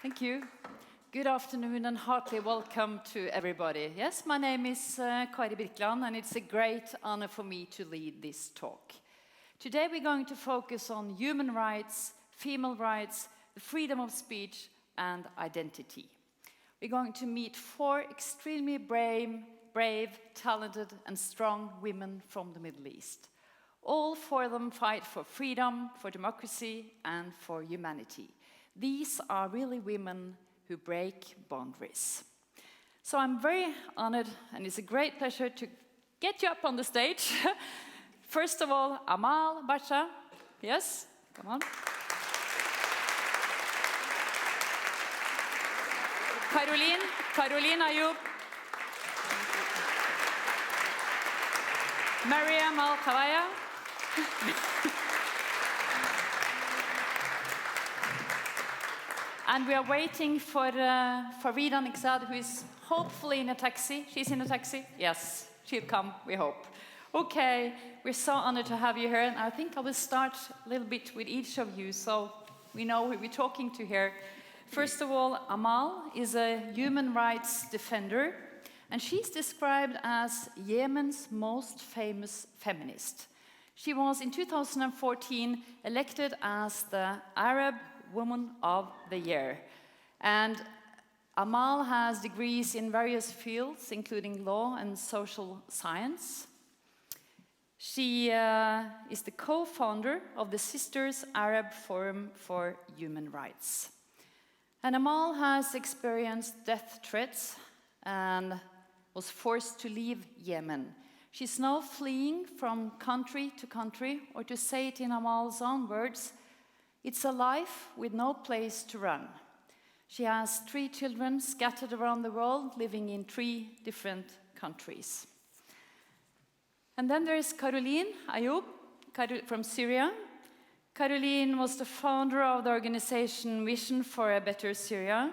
Thank you. Good afternoon and heartily welcome to everybody. Yes, my name is Kari Birkeland, and it's a great honor for me to lead this talk. Today we're going to focus on human rights, female rights, the freedom of speech, and identity. We're going to meet 4 extremely brave, talented, and strong women from the Middle East. All 4 of them fight for freedom, for democracy, and for humanity. These are really women who break boundaries. So I'm very honored, and it's a great pleasure to get you up on the stage. First of all, Amal Basha. Yes, come on. Caroline Ayoub. Maryam al-Khawaja. And we are waiting for Farida Nekzad, who is hopefully in a taxi. She's in a taxi? Yes, she'll come, we hope. Okay, we're so honored to have you here, and I think I will start a little bit with each of you so we know who we're talking to here. First of all, Amal is a human rights defender, and she's described as Yemen's most famous feminist. She was, in 2014, elected as the Arab Woman of the Year. And Amal has degrees in various fields, including law and social science. She is the co-founder of the Sisters Arab Forum for Human Rights. And Amal has experienced death threats and was forced to leave Yemen. She's now fleeing from country to country, or to say it in Amal's own words, it's a life with no place to run. She has 3 children scattered around the world, living in 3 different countries. And then there is Caroline Ayoub from Syria. Caroline was the founder of the organization Vision for a Better Syria.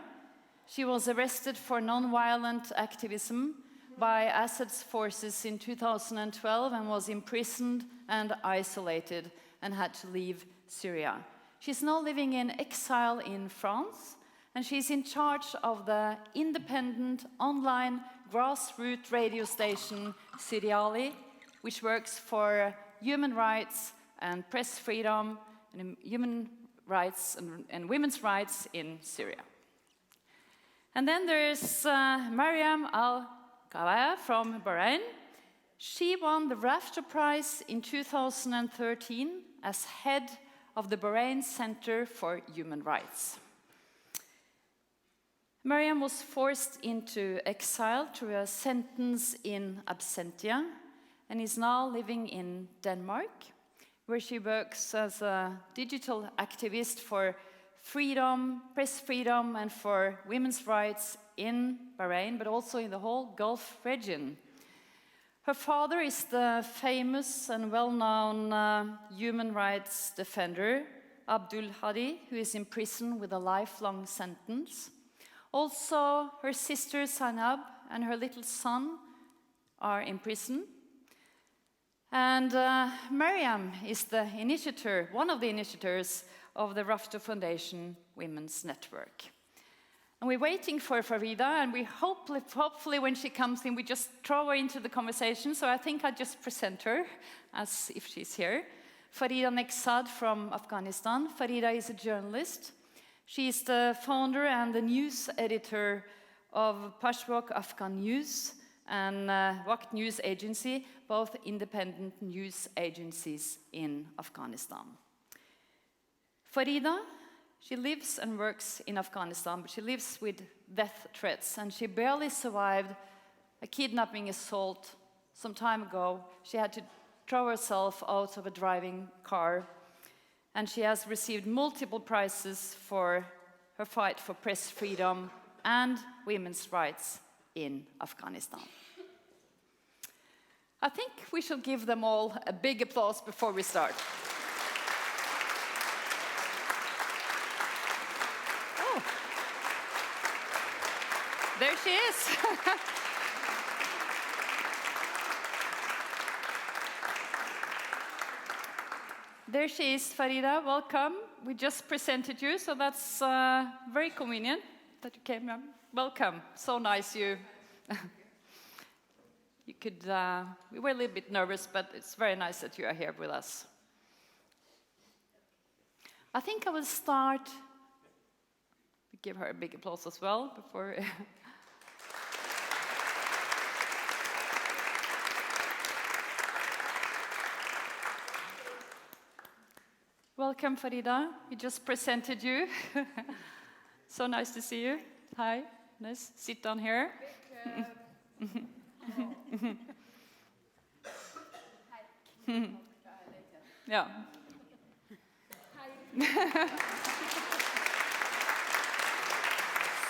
She was arrested for non-violent activism by Assad's forces in 2012 and was imprisoned and isolated and had to leave Syria. She's now living in exile in France, and she's in charge of the independent online grassroots radio station Syriali, which works for human rights and press freedom and human rights and women's rights in Syria. And then there's Maryam al-Khawaja from Bahrain. She won the Raftoprismottaker in 2013 as head of the Bahrain Center for Human Rights. Maryam was forced into exile through a sentence in absentia and is now living in Denmark, where she works as a digital activist for freedom, press freedom, and for women's rights in Bahrain, but also in the whole Gulf region. Her father is the famous and well-known human rights defender, Abdul Hadi, who is in prison with a lifelong sentence. Also, her sister Zainab and her little son are in prison. And Maryam is the initiator, one of the initiators of the Rafto Foundation Women's Network. And we're waiting for Farida, and we hopefully when she comes in, we just throw her into the conversation. So I think I'll just present her as if she's here. Farida Nekzad from Afghanistan. Farida is a journalist. She's the founder and the news editor of Pashwok Afghan News and Waqt News Agency, both independent news agencies in Afghanistan. Farida, she lives and works in Afghanistan, but she lives with death threats, and she barely survived a kidnapping assault some time ago. She had to throw herself out of a driving car, and she has received multiple prizes for her fight for press freedom and women's rights in Afghanistan. I think we should give them all a big applause before we start. There she is. There she is, Farida, welcome. we just presented you, so that's very convenient that you came. Welcome. So nice you. You could. We were a little bit nervous, but it's very nice that you are here with us. I think I will start. Give her a big applause as well before. Welcome, Farida. We just presented you. So nice to see you. Hi. Nice. Sit down here. Yeah.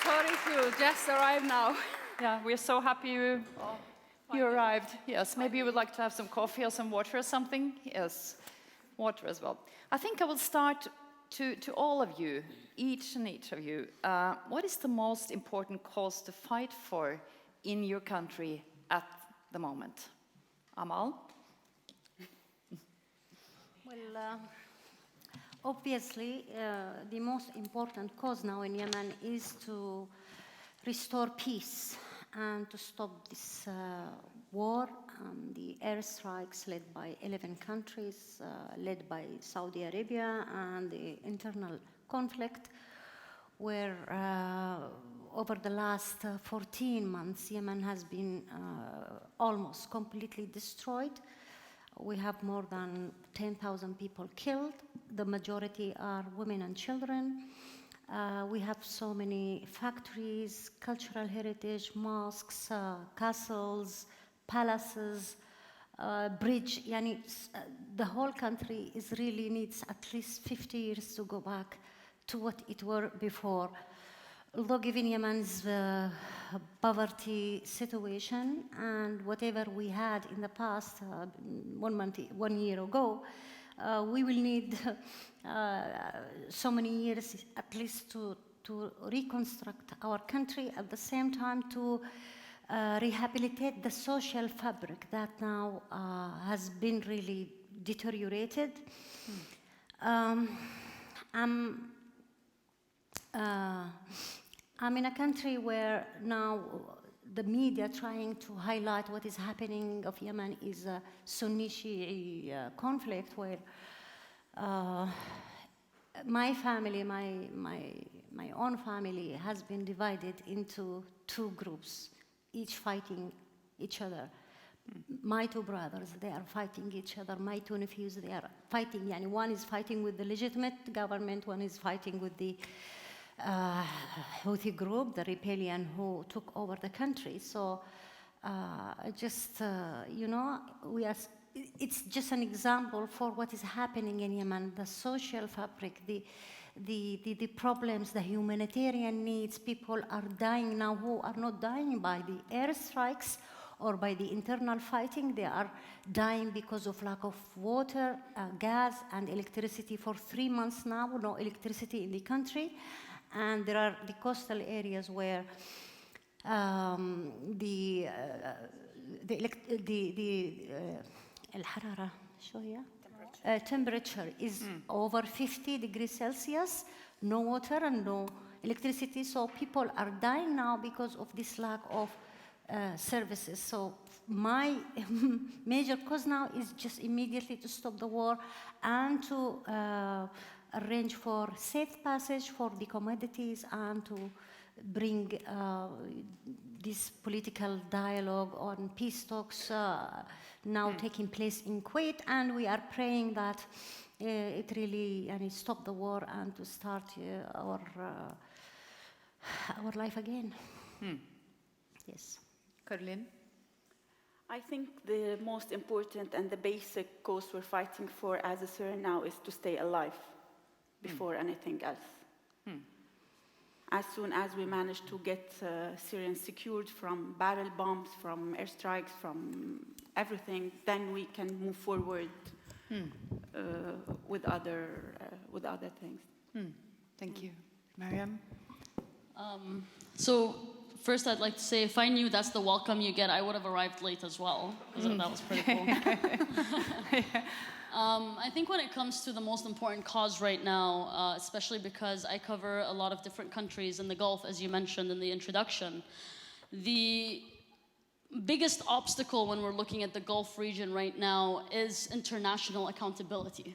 Sorry to just arrive now. Yeah, we're so happy you arrived. Yes, maybe you would like to have some coffee or some water or something. Yes, water as well. I think I will start to all of you, each of you. What is the most important cause to fight for in your country at the moment? Amal? Well, obviously, the most important cause now in Yemen is to restore peace and to stop this war, the airstrikes led by 11 countries, led by Saudi Arabia, and the internal conflict where over the last 14 months, Yemen has been almost completely destroyed. We have more than 10,000 people killed. The majority are women and children. We have so many factories, cultural heritage, mosques, castles, palaces, bridge. The whole country really needs at least 50 years to go back to what it were before. Although given Yemen's poverty situation and whatever we had in the past, 1 year ago, we will need so many years at least to reconstruct our country, at the same time to rehabilitate the social fabric that now has been really deteriorated. I'm in a country where now the media trying to highlight what is happening of Yemen is a Sunni-Shi'i conflict where my family, my own family has been divided into two groups, each fighting each other. My two brothers, they are fighting each other. My two nephews, they are fighting. One is fighting with the legitimate government, one is fighting with the Houthi group, the rebellion who took over the country. So it's just an example for what is happening in Yemen, the social fabric, the problems, the humanitarian needs. People are dying now who are not dying by the airstrikes or by the internal fighting. They are dying because of lack of water, gas, and electricity for 3 months now, no electricity in the country. And there are the coastal areas where temperature is over 50 degrees Celsius, no water and no electricity. So people are dying now because of this lack of services. So my major cause now is just immediately to stop the war and to arrange for safe passage for the commodities and to bring this political dialogue on peace talks now taking place in Kuwait, and we are praying that it really stop the war and to start our life again. Yes. Caroline? I think the most important and the basic cause we're fighting for as a Syrian now is to stay alive before anything else. As soon as we manage to get Syrians secured from barrel bombs, from airstrikes, from everything, then we can move forward with other things. Thank you. Maryam? So First, I'd like to say, if I knew that's the welcome you get, I would have arrived late as well, because that was pretty cool. I think when it comes to the most important cause right now, especially because I cover a lot of different countries in the Gulf, as you mentioned in the introduction, the biggest obstacle when we're looking at the Gulf region right now is international accountability.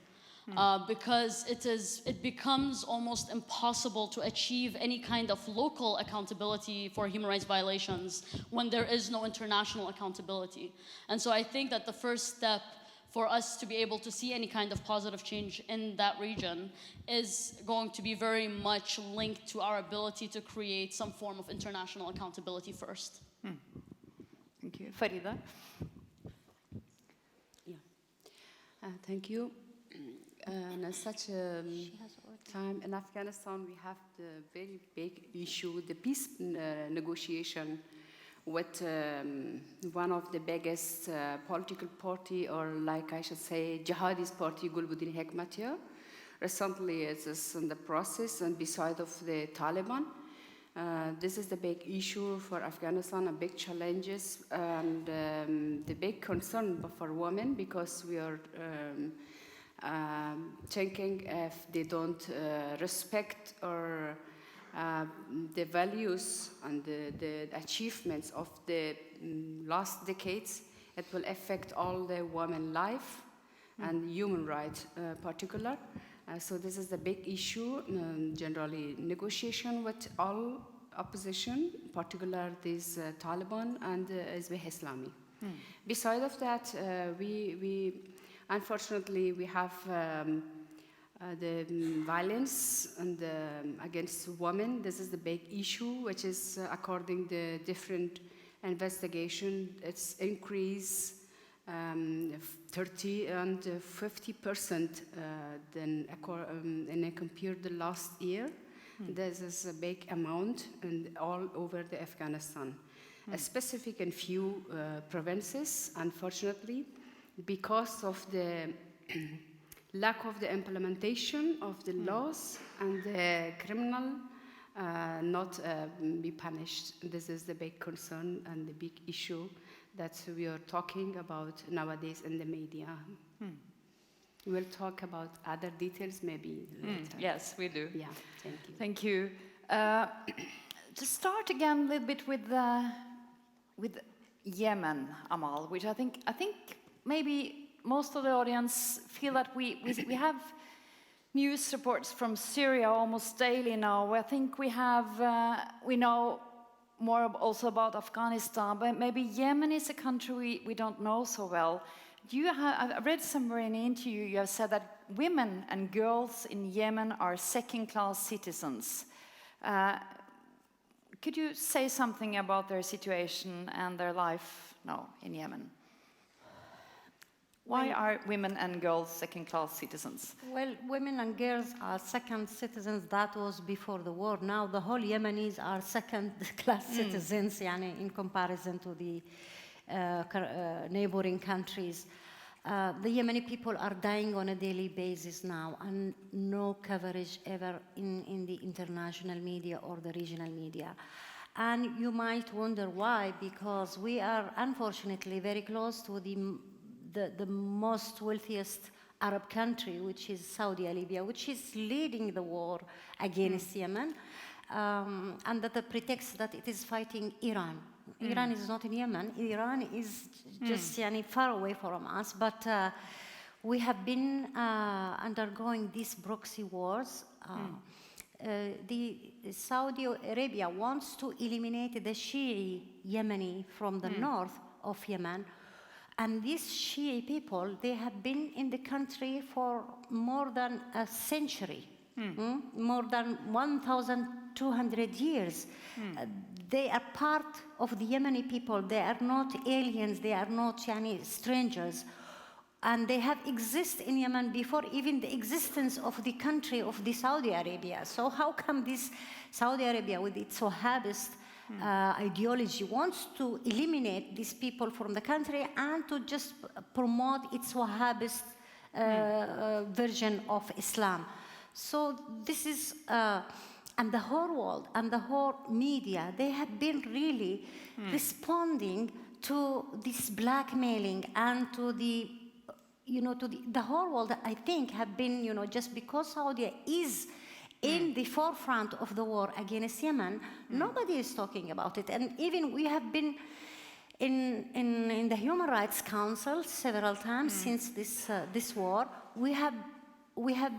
Because it becomes almost impossible to achieve any kind of local accountability for human rights violations when there is no international accountability. And so I think that the first step for us to be able to see any kind of positive change in that region is going to be very much linked to our ability to create some form of international accountability first. Thank you. Farida? Yeah. Thank you. In such a time in Afghanistan, we have the very big issue, the peace negotiation with one of the biggest political party, or like I should say, jihadist party, Gulbuddin Hekmatyar. Recently, it is in the process and beside of the Taliban. This is the big issue for Afghanistan, and big challenges, and the big concern for women, because we are thinking if they don't respect or the values and the achievements of the last decades, it will affect all the women life and human rights particular. So this is the big issue, generally negotiation with all opposition, particular this Taliban and Hizb Islami. Beside of that, we unfortunately we have the violence and against women. This is the big issue, which is according to different investigation, it's increased 30 and 50% than compared to last year. This is a big amount and all over the Afghanistan. A specific in few provinces, unfortunately, because of the lack of the implementation of the laws and the criminal not be punished. This is the big concern and the big issue that we are talking about nowadays in the media. We'll talk about other details maybe later. Yes, we do. Yeah, thank you. Thank you. To start again a little bit with Yemen, Amal, which I think maybe most of the audience feel that we have news reports from Syria almost daily now. I think we know more also about Afghanistan, but maybe Yemen is a country we don't know so well. I read somewhere in an interview you have said that women and girls in Yemen are second-class citizens. Could you say something about their situation and their life now in Yemen? Why are women and girls second-class citizens? Well, women and girls are second citizens. That was before the war. Now the whole Yemenis are second-class citizens in comparison to the neighboring countries. The Yemeni people are dying on a daily basis now, and no coverage ever in the international media or the regional media. And you might wonder why, because we are unfortunately very close to the most wealthiest Arab country, which is Saudi Arabia, which is leading the war against Yemen, and that the pretext that it is fighting Iran. Iran is not in Yemen. Iran is just far away from us, but we have been undergoing these proxy wars. The Saudi Arabia wants to eliminate the Shia Yemeni from the north of Yemen. And these Shia people, they have been in the country for more than a century, more than 1,200 years. They are part of the Yemeni people. They are not aliens. They are not strangers. And they have existed in Yemen before even the existence of the country of the Saudi Arabia. So how come this Saudi Arabia, with its Wahhabist ideology, wants to eliminate these people from the country and to just promote its Wahhabist version of Islam? So this is and the whole world and the whole media, they have been really responding to this blackmailing and to the, to the whole world, I think, have been, just because Saudi is in the forefront of the war against Yemen, nobody is talking about it. And even we have been in the Human Rights Council several times since this war. We have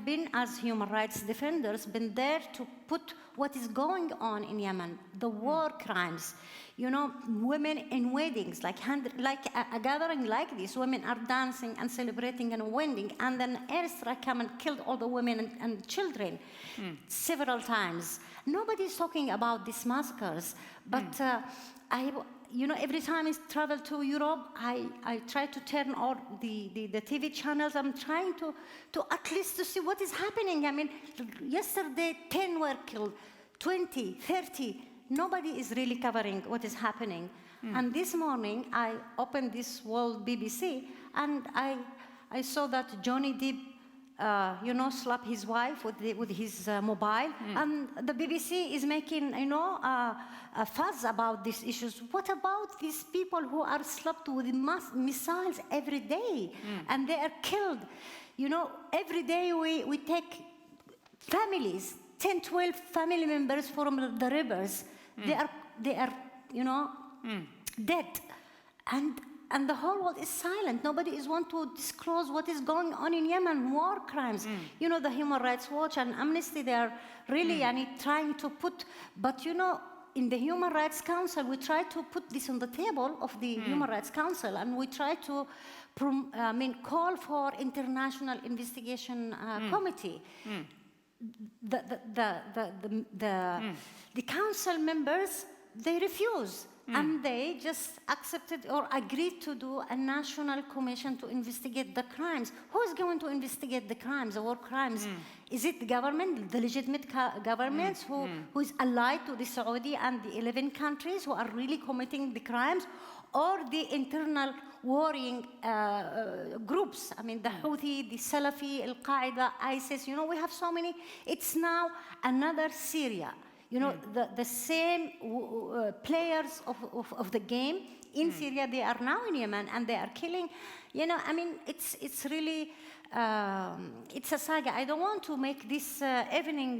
been, as human rights defenders, been there to put what is going on in Yemen, the war crimes. Women in weddings, like a gathering like this, women are dancing and celebrating and wedding, and then airstrike come and killed all the women and children several times. Nobody is talking about these massacres, but every time I travel to Europe, I try to turn on the TV channels. I'm trying to at least to see what is happening. I mean, yesterday 10 were killed, 20, 30. Nobody is really covering what is happening. And this morning, I opened this World BBC, and I saw that Johnny Depp, slapped his wife with his mobile, and the BBC is making, a fuss about these issues. What about these people who are slapped with missiles every day, and they are killed? Every day we take families, 10, 12 family members from the rivers. They are dead, and the whole world is silent. Nobody is want to disclose what is going on in Yemen, war crimes. The Human Rights Watch and Amnesty, they are really trying to put, but in the Human Rights Council, we try to put this on the table of the Human Rights Council, and we try to call for international investigation committee. The council members, they refuse, and they just accepted or agreed to do a national commission to investigate the crimes. Who is going to investigate the crimes, the war crimes? Is it the government, the legitimate governments who is allied to the Saudi and the 11 countries who are really committing the crimes, or the internal warring groups? I mean, the Houthi, the Salafi, al-Qaeda, ISIS, we have so many. It's now another Syria. The same players of the game in Syria, they are now in Yemen, and they are killing. It's really, it's a saga. I don't want to make this evening,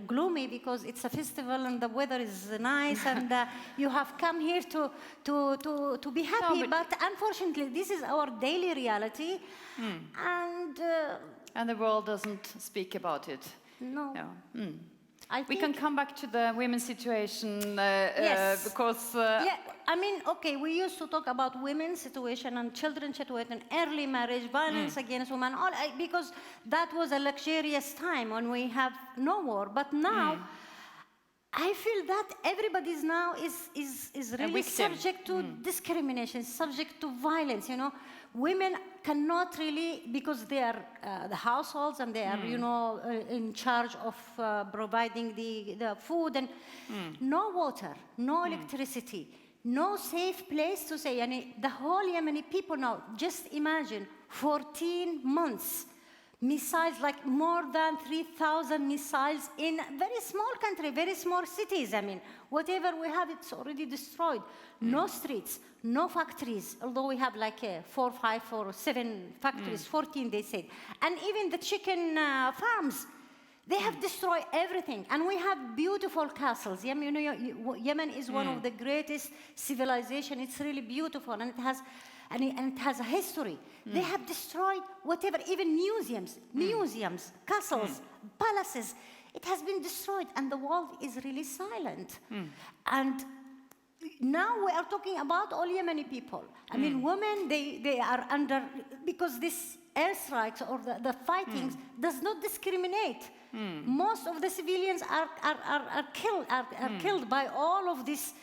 gloomy, because it's a festival and the weather is nice, and you have come here to be happy. No, but unfortunately, this is our daily reality, and the world doesn't speak about it. No. We can come back to the women's situation Yes. because... we used to talk about women's situation and children's situation, early marriage, violence against women, because that was a luxurious time when we have no war. But now, I feel that everybody now is really subject to discrimination, subject to violence, Women cannot really, because they are the households, and they are, in charge of providing the food, and no water, no electricity, no safe place to say. The whole Yemeni people now, just imagine, 14 months, missiles, like more than 3,000 missiles in a very small country, very small cities. Whatever we have, it's already destroyed. No streets, no factories, although we have like 4, 5, or 7 factories, 14 they said. And even the chicken farms, they have destroyed everything. And we have beautiful castles. Yemen is one of the greatest civilizations. It's really beautiful, and it has a history. They have destroyed whatever, even museums, castles, palaces. It has been destroyed, and the world is really silent. And now we are talking about all Yemeni people. Women, they are under, because this airstrikes or the fightings does not discriminate. Most of the civilians are killed by all of this,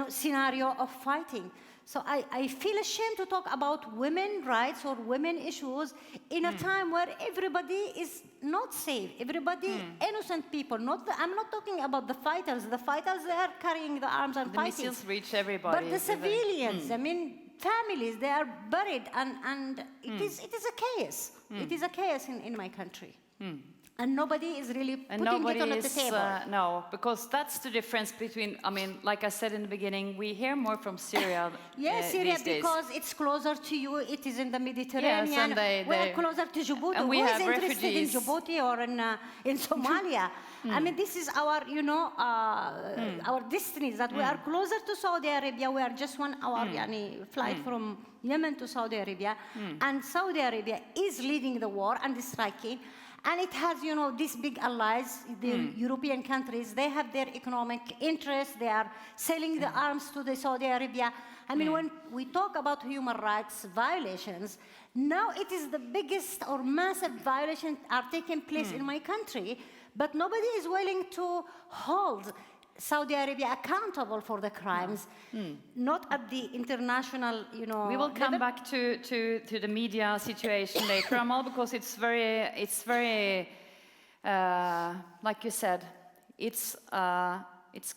scenario of fighting. So I feel ashamed to talk about women's rights or women issues in a time where everybody is not safe. Everybody, innocent people. I'm not talking about the fighters. The fighters, they are carrying the arms and fighting. The missiles reach everybody. But the civilians, families, they are buried, and it is a chaos. It is a chaos in my country. And nobody is really And putting nobody it on is, the table. no, because that's the difference between, I mean, like I said in the beginning, we hear more from Syria Yes, Syria, these days. because it's closer to you. It is in the Mediterranean. Yes, and we are closer to Djibouti. and we Who is have interested refugees. in Djibouti or in Somalia? I mean, this is our, our destiny, that we are closer to Saudi Arabia. We are just 1 hour flight from Yemen to Saudi Arabia. And Saudi Arabia is leading the war and striking. And it has, these big allies, the European countries. They have their economic interests. They are selling the arms to the Saudi Arabia. I mean, when we talk about human rights violations, now it is the biggest or massive violations are taking place in my country, but nobody is willing to hold Saudi Arabia accountable for the crimes, not at the international, We will come back to the media situation later, Amal, because it's very, like you said, it's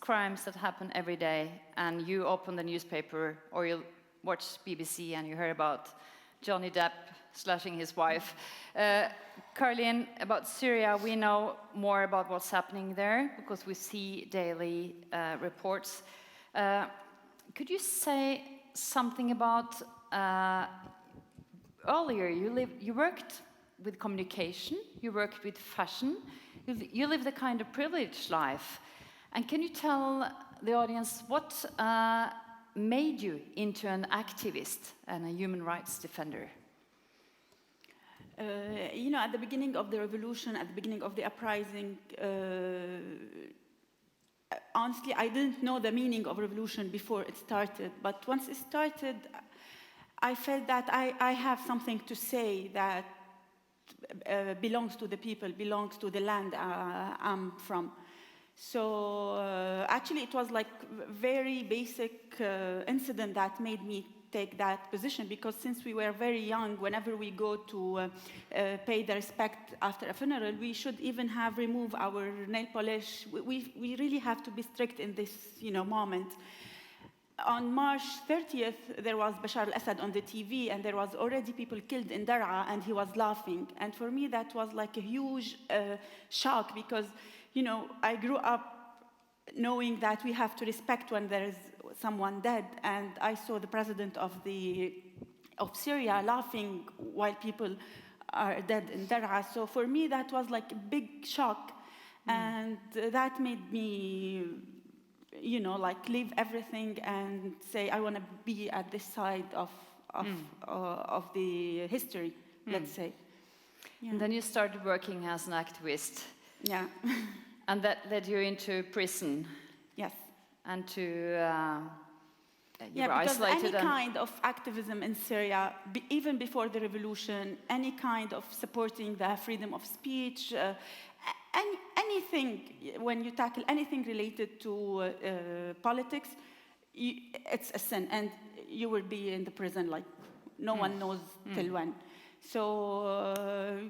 crimes that happen every day, and you open the newspaper or you watch BBC and you hear about Johnny Depp slashing his wife. Caroline, about Syria, we know more about what's happening there because we see daily reports. Could you say something about earlier? You worked with communication, you worked with fashion, you lived a kind of privileged life. And can you tell the audience what made you into an activist and a human rights defender? At the beginning of the revolution, at the beginning of the uprising, honestly, I didn't know the meaning of revolution before it started. But once it started, I felt that I have something to say that belongs to the people, belongs to the land I'm from. So actually, it was like a very basic incident that made me take that position, because since we were very young, whenever we go to pay the respect after a funeral, we should even have remove our nail polish. We really have to be strict in this moment. On March 30th, there was Bashar al-Assad on the TV, and there was already people killed in Daraa, and he was laughing. And for me, that was like a huge shock, because, I grew up knowing that we have to respect when there is someone dead, and I saw the president of Syria laughing while people are dead in Daraa. So for me, that was like a big shock, and that made me, leave everything and say I want to be at this side of the history, let's say. Yeah. And then you started working as an activist. Yeah. And that led you into prison. Yes. And to you were because isolated. Any kind of activism in Syria, even before the revolution, any kind of supporting the freedom of speech, anything, when you tackle anything related to politics, it's a sin, and you will be in the prison like no one knows till when. So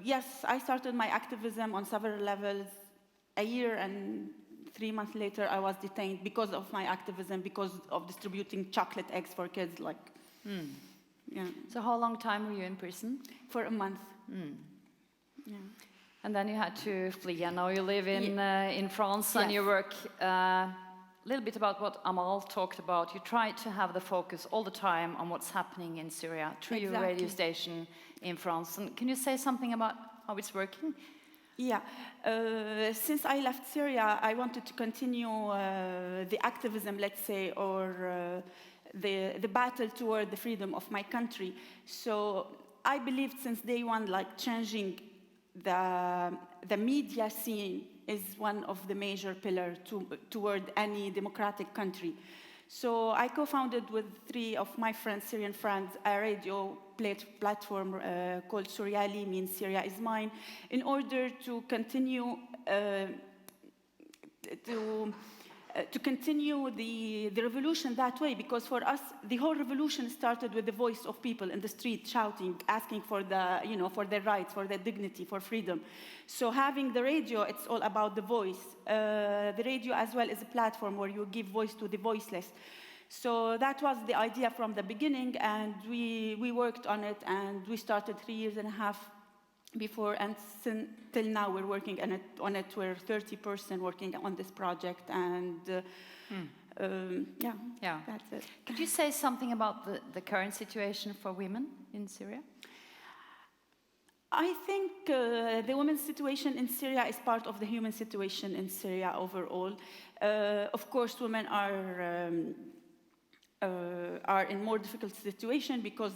yes, I started my activism on several levels. A year and 3 months later, I was detained because of my activism, because of distributing chocolate eggs for kids. Yeah. So how long time were you in prison? For a month. Yeah. And then you had to flee, and now you live in France, and you work a little bit about what Amal talked about. You try to have the focus all the time on what's happening in Syria through your radio station in France. And can you say something about how it's working? Yeah. Since I left Syria, I wanted to continue the activism, let's say, or the battle toward the freedom of my country. So I believed since day one, changing the media scene is one of the major pillars toward any democratic country. So I co-founded with 3 of my friends, Syrian friends, a radio platform called Suryali, means Syria is mine, in order to continue to continue the revolution that way, because for us, the whole revolution started with the voice of people in the street shouting, asking for for their rights, for their dignity, for freedom. So having the radio, it's all about the voice. The radio as well is a platform where you give voice to the voiceless. So that was the idea from the beginning, and we worked on it, and we started 3.5 years before, and till now we're working on it. We're 30% working on this project, and Yeah. that's it. Could you say something about the current situation for women in Syria? I think the women's situation in Syria is part of the human situation in Syria overall. Of course, women are in more difficult situation because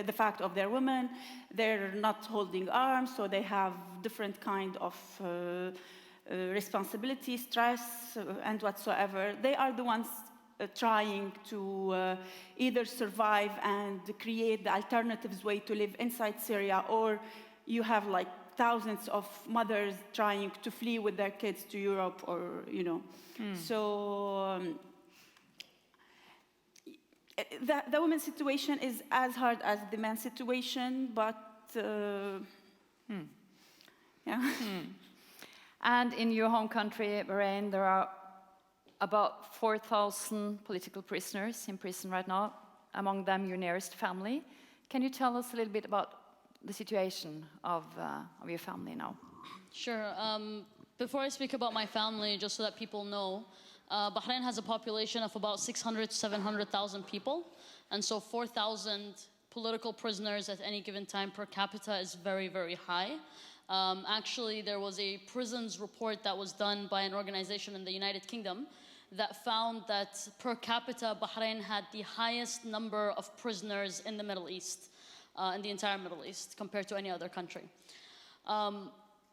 the fact of they're women, they're not holding arms, so they have different kind of responsibility, stress, and whatsoever. They are the ones trying to either survive and create the alternatives way to live inside Syria, or you have like thousands of mothers trying to flee with their kids to Europe, or So the women's situation is as hard as the man's situation, but And in your home country, Bahrain, there are about 4,000 political prisoners in prison right now, among them your nearest family. Can you tell us a little bit about the situation of your family now? Sure. Before I speak about my family, just so that people know, Bahrain has a population of about 600 to 700,000 people, and so 4,000 political prisoners at any given time per capita is very, very high. Actually, there was a prisons report that was done by an organization in the United Kingdom that found that per capita, Bahrain had the highest number of prisoners in the Middle East, in the entire Middle East, compared to any other country.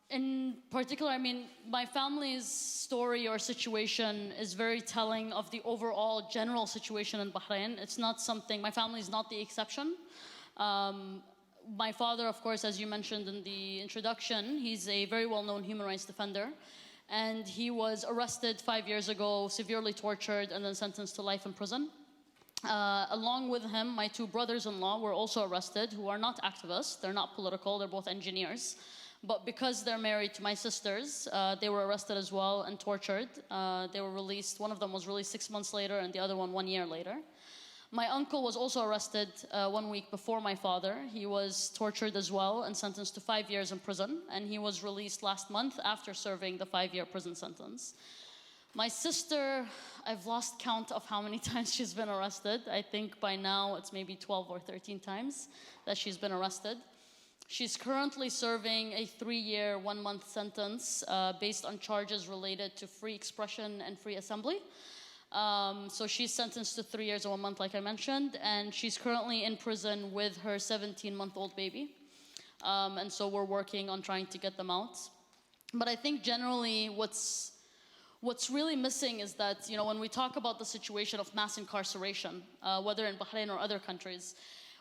In particular, I mean, my family's story or situation is very telling of the overall general situation in Bahrain. It's not something, my family is not the exception. My father, of course, as you mentioned in the introduction, he's a very well-known human rights defender. And he was arrested 5 years ago, severely tortured, and then sentenced to life in prison. Along with him, my two brothers-in-law were also arrested, who are not activists. They're not political. They're both engineers. But because they're married to my sisters, they were arrested as well and tortured. They were released. One of them was released 6 months later, and the other one 1 year later. My uncle was also arrested 1 week before my father. He was tortured as well and sentenced to 5 years in prison. And he was released last month after serving the 5-year prison sentence. My sister, I've lost count of how many times she's been arrested. I think by now it's maybe 12 or 13 times that she's been arrested. She's currently serving a 3-year, 1-month sentence based on charges related to free expression and free assembly. So she's sentenced to 3 years and 1 month, like I mentioned, and she's currently in prison with her 17-month-old baby. And so we're working on trying to get them out. But I think generally what's really missing is that, you know, when we talk about the situation of mass incarceration, whether in Bahrain or other countries,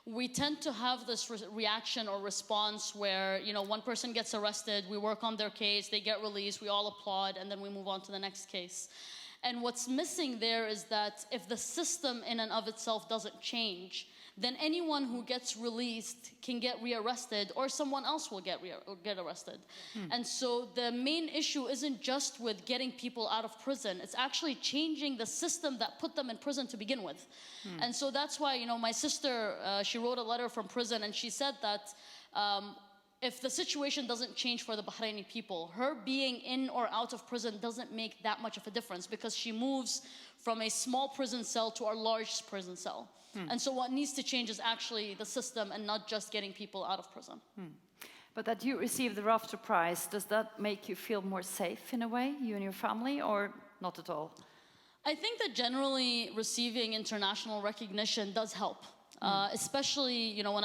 we tend to have this reaction or response where, you know, one person gets arrested, we work on their case, they get released, we all applaud, and then we move on to the next case. And what's missing there is that if the system in and of itself doesn't change, then anyone who gets released can get rearrested, or someone else will get arrested. And so the main issue isn't just with getting people out of prison, it's actually changing the system that put them in prison to begin with. And so that's why, you know, my sister, she wrote a letter from prison, and she said that if the situation doesn't change for the Bahraini people, her being in or out of prison doesn't make that much of a difference, because she moves from a small prison cell to a large prison cell. And so what needs to change is actually the system and not just getting people out of prison. But that you received the Rafto Prize, does that make you feel more safe in a way, you and your family, or not at all? I think that generally receiving international recognition does help. Especially, you know, when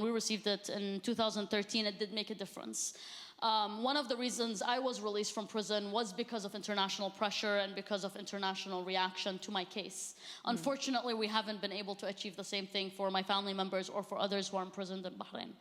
we received it in 2013, it did make a difference. One of the reasons I was released from prison was because of international pressure and because of international reaction to my case. Unfortunately, we haven't been able to achieve the same thing for my family members or for others who are imprisoned in Bahrain.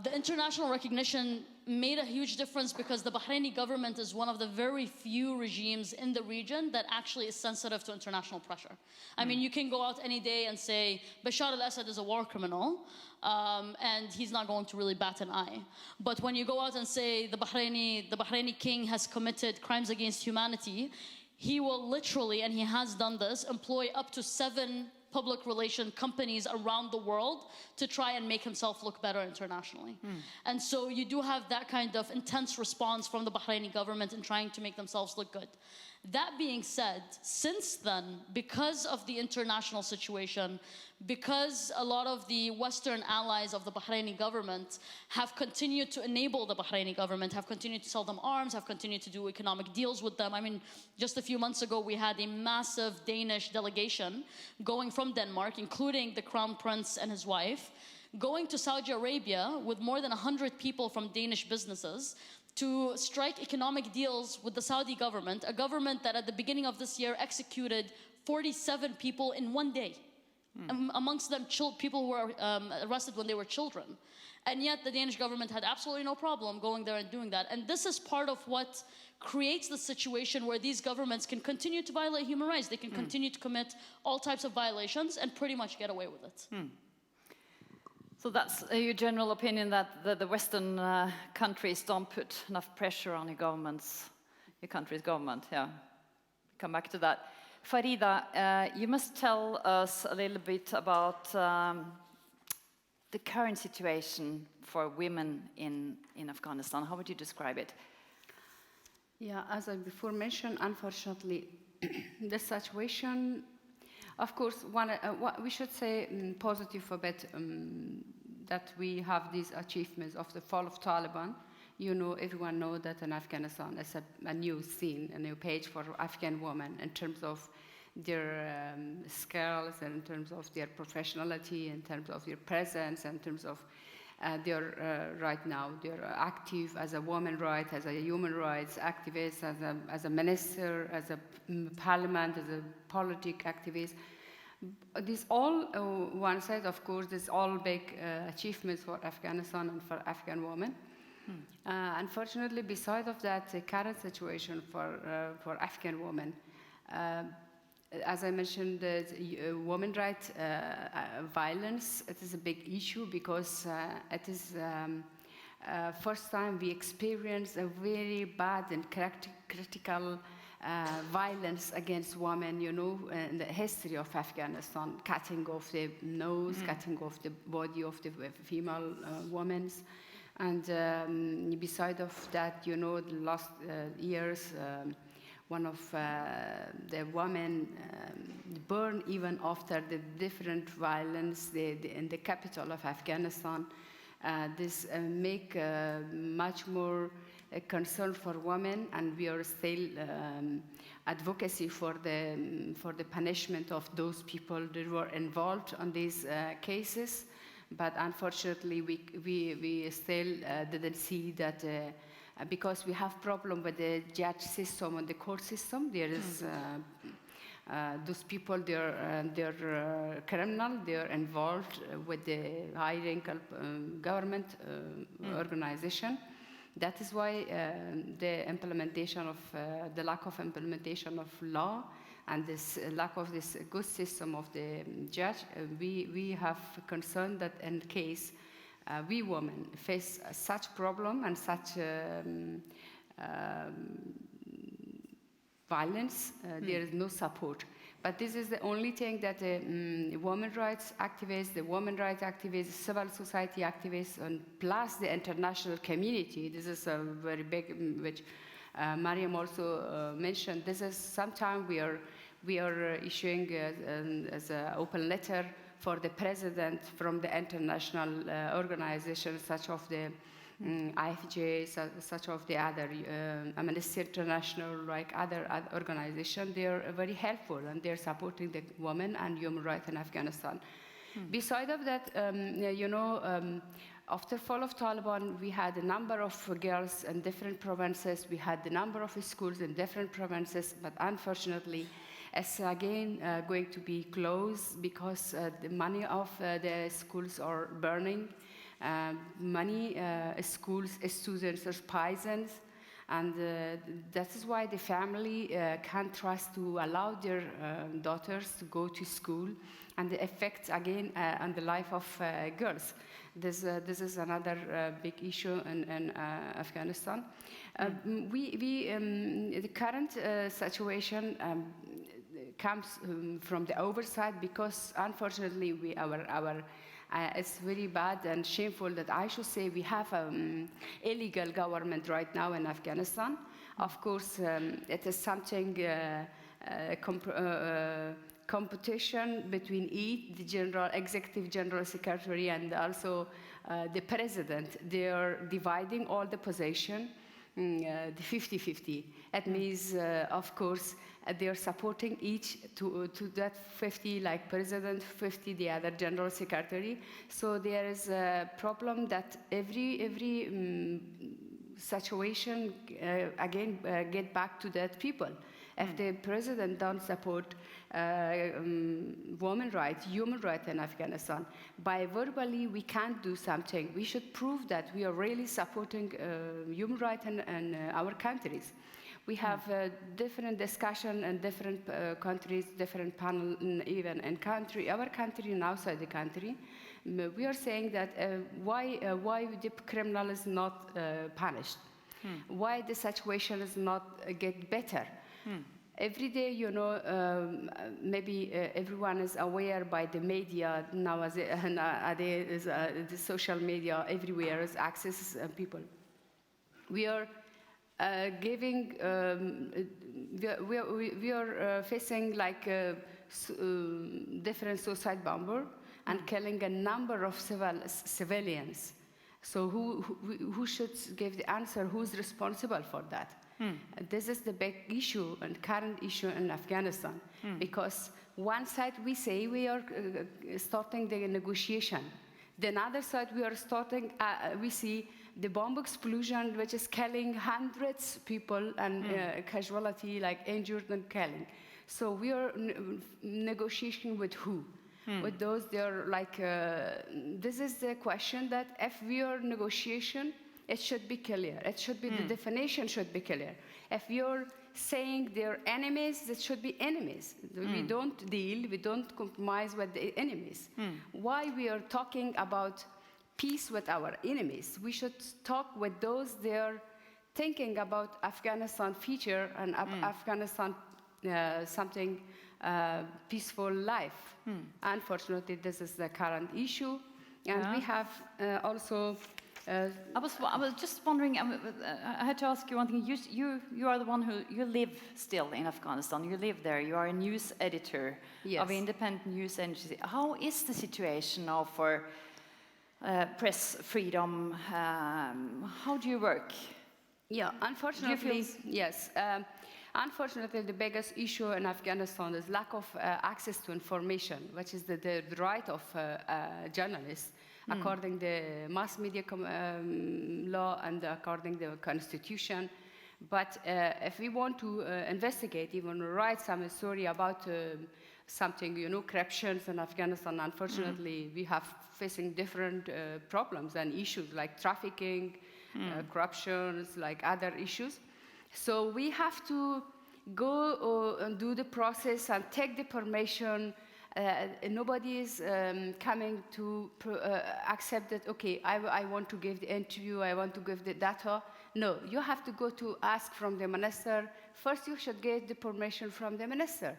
The international recognition made a huge difference because the Bahraini government is one of the very few regimes in the region that actually is sensitive to international pressure. I mean, you can go out any day and say, Bashar al-Assad is a war criminal, and he's not going to really bat an eye. But when you go out and say the Bahraini king has committed crimes against humanity, he will literally, and he has done this, employ up to 7 public relation companies around the world to try and make himself look better internationally. And so you do have that kind of intense response from the Bahraini government in trying to make themselves look good. That being said, since then, because of the international situation, because a lot of the Western allies of the Bahraini government have continued to enable the Bahraini government, have continued to sell them arms, have continued to do economic deals with them. I mean, just a few months ago, we had a massive Danish delegation going from Denmark, including the Crown Prince and his wife, going to Saudi Arabia with more than 100 people from Danish businesses to strike economic deals with the Saudi government, a government that at the beginning of this year executed 47 people in one day. Amongst them people who were arrested when they were children. And yet the Danish government had absolutely no problem going there and doing that. And this is part of what creates the situation where these governments can continue to violate human rights. They can continue to commit all types of violations and pretty much get away with it. So that's your general opinion, that the Western countries don't put enough pressure on your country's government, yeah. Come back to that. Farida, you must tell us a little bit about the current situation for women in Afghanistan. How would you describe it? Yeah, as I before mentioned, unfortunately, the situation, of course, what we should say positive a bit, that we have these achievements of the fall of Taliban. You know, everyone knows that in Afghanistan is a new scene, a new page for Afghan women in terms of their skills, and in terms of their professionality, in terms of their presence, in terms of their right now, they're active as a woman rights, as a human rights activist, as a minister, as a parliament, as a politic activist. This all, one side, of course, this all big achievements for Afghanistan and for Afghan women. Unfortunately, beside of that, the current situation for Afghan women, as I mentioned, the women rights violence, it is a big issue because it is first time we experience a very bad and critical violence against women, you know, in the history of Afghanistan, cutting off the nose, cutting off the body of the female women. And beside of that, you know, the last years, one of the women burned even after the different violence in the capital of Afghanistan. This make much more a concern for women, and we are still advocacy for the punishment of those people that were involved in these cases. But unfortunately, we still didn't see that because we have problem with the judge system and the court system. There is those people, they're criminal, they're involved with the high-rank government organization. That is why the implementation of the lack of implementation of law and this lack of this good system of the judge, we have concern that in case we women face such problem and such violence, there is no support. But this is the only thing that the women rights activists, civil society activists, and plus the international community, this is a very big, which Maryam also mentioned. This is sometimes we are issuing as an open letter for the president from the international organizations such as the IFJ, such of the other Amnesty International, like other organizations. They are very helpful and they're supporting the women and human rights in Afghanistan. Beside of that, you know, after fall of Taliban, we had a number of girls in different provinces. We had a number of schools in different provinces, but unfortunately, it's again going to be closed because the money of the schools are burning. Many schools, students are poisoned, and that is why the family can't trust to allow their daughters to go to school, and the effects again on the life of girls. This is another big issue in Afghanistan. The current situation comes from the oversight, because unfortunately it's very bad and shameful that I should say we have illegal government right now in Afghanistan. Of course, it is something competition between the executive general secretary and also the president. They are dividing all the position, the 50-50. That means, of course, they are supporting each to that 50, like president, 50 the other general secretary. So there is a problem that every situation again get back to that people. If the president don't support women's rights, human rights in Afghanistan, by verbally we can't do something. We should prove that we are really supporting human rights in our countries. We have different discussion in different countries, different panel, even in our country and outside the country. We are saying that why the criminal is not punished? Why the situation is not get better? Every day, maybe everyone is aware by the media nowadays, the social media everywhere is access people. We are giving, we are facing like different suicide bomber and killing a number of civilians. So who should give the answer? Who's responsible for that? This is the big issue and current issue in Afghanistan, because one side we say we are starting the negotiation. The other side we are starting, we see the bomb explosion, which is killing hundreds of people and casualty, like injured and killing. So we are negotiating with who? With those, they are like, this is the question that if we are negotiation, it should be clear. It should be, the definition should be clear. If you're saying they're enemies, it should be enemies. We don't deal, we don't compromise with the enemies. Why we are talking about peace with our enemies? We should talk with those they are thinking about Afghanistan future and Afghanistan something peaceful life. Unfortunately, this is the current issue. And we have also I was just wondering, I had to ask you one thing. You are the one you live still in Afghanistan. You live there. You are a news editor of an independent news agency. How is the situation now for press freedom? How do you work? Yeah, unfortunately, yes. Unfortunately, the biggest issue in Afghanistan is lack of access to information, which is the right of journalists. According to the mass media law and according to the constitution. But if we want to investigate, even write some story about something, corruptions in Afghanistan, unfortunately, we have facing different problems and issues like trafficking, corruptions, like other issues. So we have to go and do the process and take the permission. Nobody is coming to accept that, okay, I want to give the interview, I want to give the data. No, you have to go to ask from the minister. First, you should get the permission from the minister.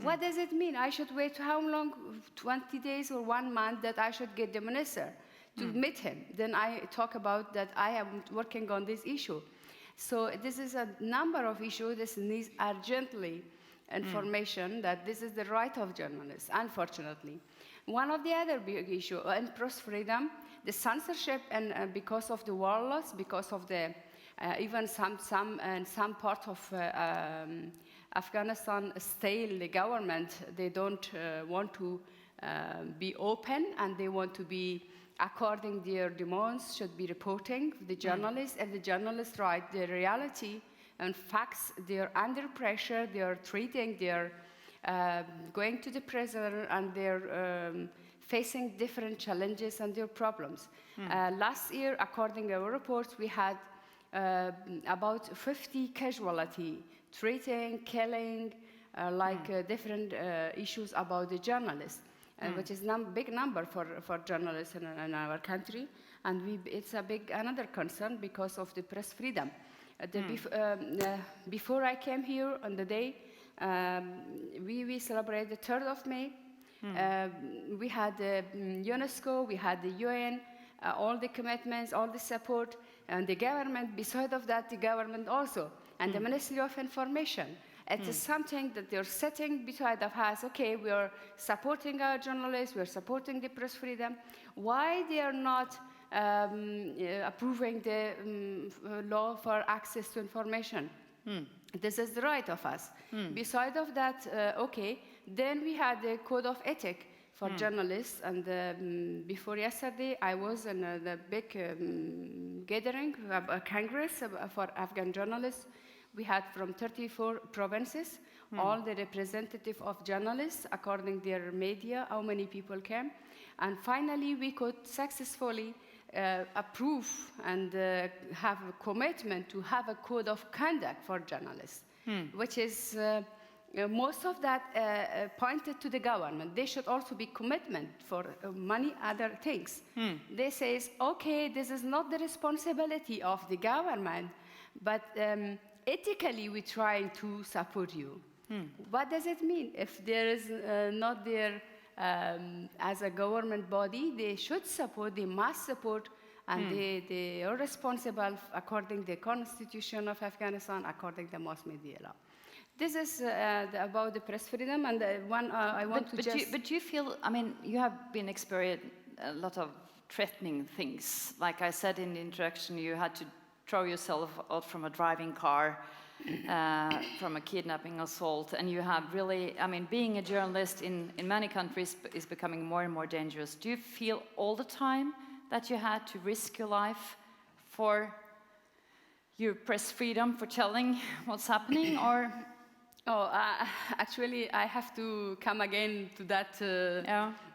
What does it mean? I should wait how long? 20 days or 1 month that I should get the minister to meet him. Then I talk about that I am working on this issue. So this is a number of issues. This needs urgently information that this is the right of journalists, unfortunately. One of the other big issues in press freedom, the censorship, and because of the warlords, because of the even some part of Afghanistan still the government, they don't want to be open, and they want to be according their demands should be reporting the journalists, and the journalists write the reality and facts. They're under pressure, they're treating, they're going to the prison, and they're facing different challenges and their problems. Last year, according to our reports, we had about 50 casualties, treating, killing, different issues about the journalists, which is big number for journalists in our country. And it's a big another concern because of the press freedom. Before I came here on the day, We celebrate the 3rd of May. We had UNESCO, we had the UN, all the commitments, all the support, and the government, beside of that, the government also, and the Ministry of Information. It is something that they're sitting beside of us. Okay, we are supporting our journalists, we are supporting the press freedom. Why they are not approving the law for access to information? This is the right of us. Beside of that, okay, then we had the code of ethic for journalists, and before yesterday, I was in the big gathering, a congress for Afghan journalists. We had from 34 provinces, all the representative of journalists, according to their media, how many people came. And finally, we could successfully approve and have a commitment to have a code of conduct for journalists, which is most of that pointed to the government. There should also be commitment for many other things. They say, okay, this is not the responsibility of the government, but ethically we try to support you. What does it mean? If there is not there as a government body, they should support, they must support, and they are responsible according to the Constitution of Afghanistan, according to the mass media law. This is about the press freedom, and one I want to just... But do you feel, I mean, you have been experiencing a lot of threatening things. Like I said in the introduction, you had to throw yourself out from a driving car, from a kidnapping assault, and you have really, I mean, being a journalist in many countries is becoming more and more dangerous. Do you feel all the time that you had to risk your life for your press freedom, for telling what's happening, or... Oh, actually, I have to come again to that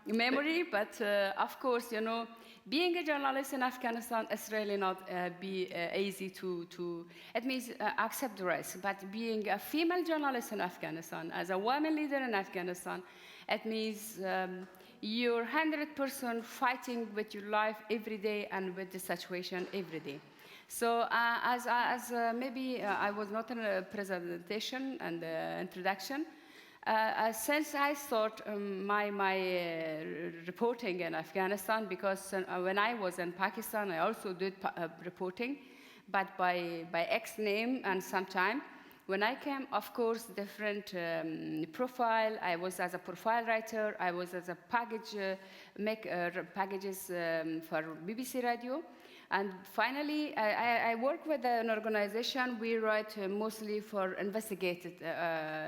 memory, but of course, you know, being a journalist in Afghanistan is really not easy to it means accept the risk, but being a female journalist in Afghanistan, as a woman leader in Afghanistan, it means you're 100% fighting with your life every day and with the situation every day. So maybe I was not in a presentation and introduction, since I start my reporting in Afghanistan, because when I was in Pakistan, I also did reporting, but by X name and sometime. When I came, of course, different profile. I was as a profile writer. I was as a packages for BBC Radio. And finally, I work with an organization. We write mostly for investigative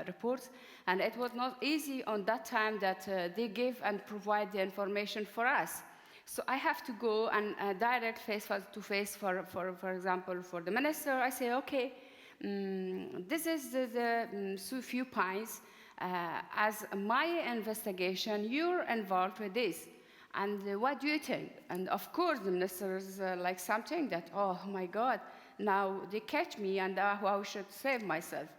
reports. And it was not easy on that time that they give and provide the information for us. So I have to go and direct face-to-face, for example, for the minister. I say, okay, this is the few points. As my investigation, you're involved with this. And what do you think? And of course, the minister is like something that, oh my God, now they catch me and I should save myself.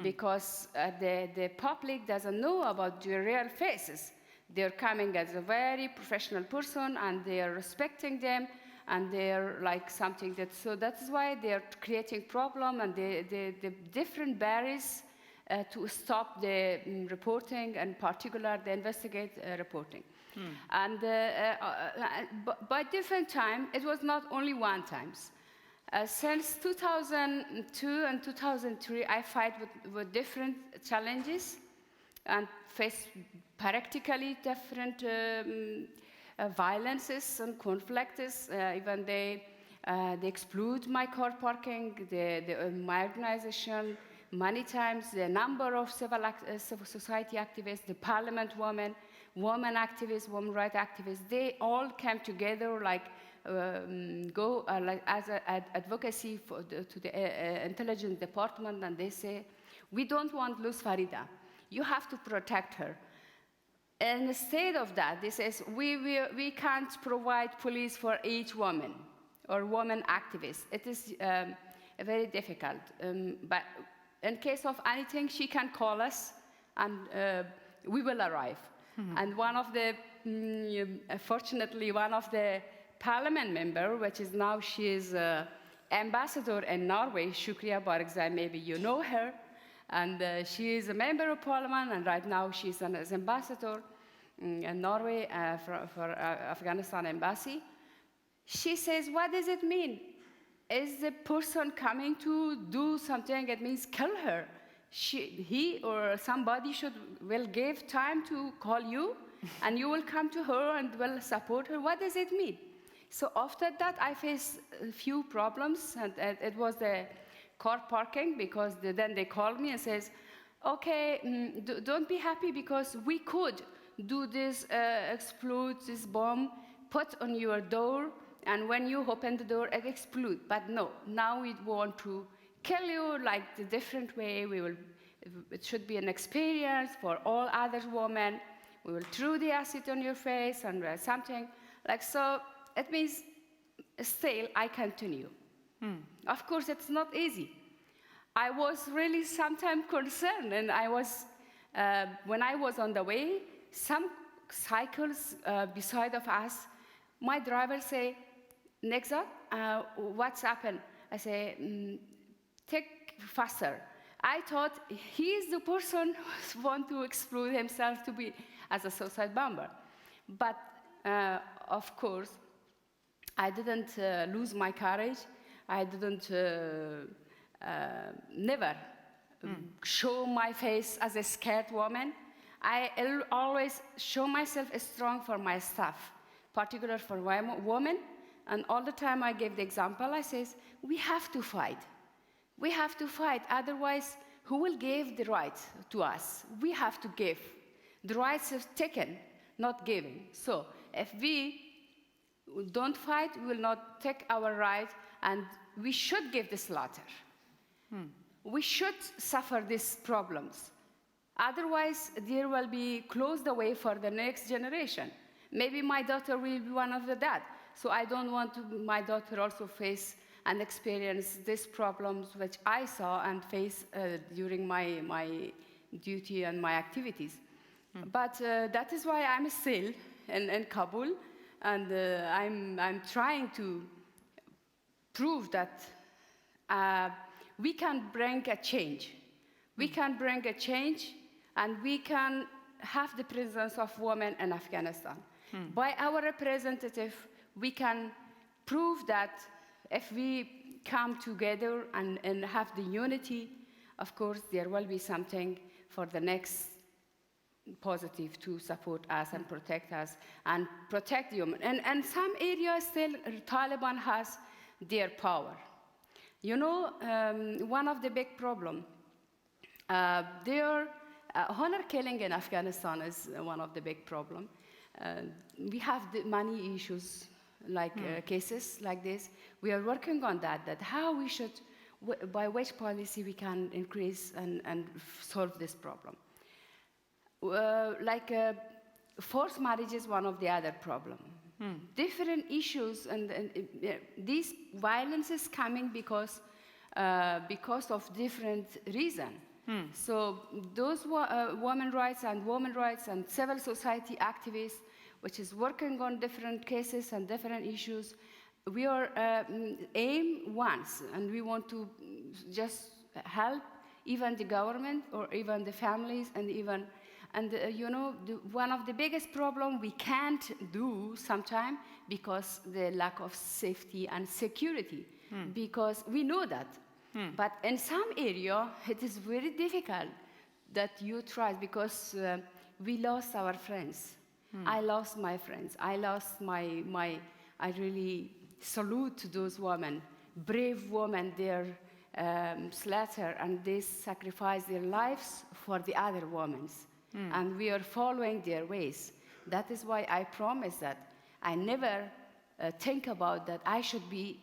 Because the public doesn't know about the real faces. They're coming as a very professional person and they are respecting them and they're like something that, so that's why they're creating problem and the different barriers to stop the reporting, and particular the investigate reporting. And by different time, it was not only one times. Since 2002 and 2003, I fight with different challenges and face practically different violences and conflicts. Even they exclude my car parking, my organization. Many times, the number of civil society activists, the parliament women activists, women rights activists, they all came together like as advocacy to the intelligence department, and they say, we don't want to lose Farida. You have to protect her. And instead of that, they say, we can't provide police for each woman or woman activist. It is very difficult. But in case of anything, she can call us, and we will arrive. And one of the, fortunately, one of the parliament member, which is now she is ambassador in Norway, Shukriya Bargzai, maybe you know her. And she is a member of parliament, and right now she's an ambassador in Norway for Afghanistan embassy. She says, what does it mean? Is the person coming to do something? It means kill her. He or somebody will give time to call you, and you will come to her and will support her. What does it mean? So after that, I faced a few problems, and it was the car parking, because then they called me and says, okay, don't be happy, because we could do this, explode this bomb, put on your door, and when you open the door, it explodes. But no, now we want to kill you like the different way. It should be an experience for all other women. We will throw the acid on your face and something like so. It means still I continue. Of course, it's not easy. I was really sometimes concerned, and I was when I was on the way, some cycles beside of us, my driver say, Nekzad, what's happened? I say, take faster. I thought he is the person who wants to explode himself to be as a suicide bomber. But of course, I didn't lose my courage. I didn't never show my face as a scared woman. I always show myself strong for my staff, particularly for women. And all the time I give the example, I says, we have to fight. We have to fight, otherwise who will give the right to us? We have to give. The rights is taken, not given. So if we don't fight, we will not take our right, and we should give the slaughter. We should suffer these problems. Otherwise, there will be closed the way for the next generation. Maybe my daughter will be one of that. So I don't want my daughter also face and experience these problems which I saw and face during my duty and my activities. But that is why I'm still in Kabul, and I'm trying to prove that we can bring a change. We can bring a change, and we can have the presence of women in Afghanistan. By our representative, we can prove that if we come together and have the unity, of course, there will be something for the next positive to support us and protect human. And some areas still, Taliban has their power. You know, one of the big problems, their honor killing in Afghanistan is one of the big problems. We have the money issues, like cases like this. We are working on that how we should, by which policy we can increase and solve this problem. Forced marriage is one of the other problems. Different issues, and these violence is coming because of different reasons. So those women's rights and civil society activists, which is working on different cases and different issues, we are aim once, and we want to just help even the government or even the families, and even, and you know, one of the biggest problems we can't do sometimes because the lack of safety and security, because we know that. But in some area, it is very difficult that you try, because we lost our friends. I lost my friends. I lost I really salute to those women, brave women, their slaughter, and they sacrifice their lives for the other women. And we are following their ways. That is why I promise that I never think about that I should be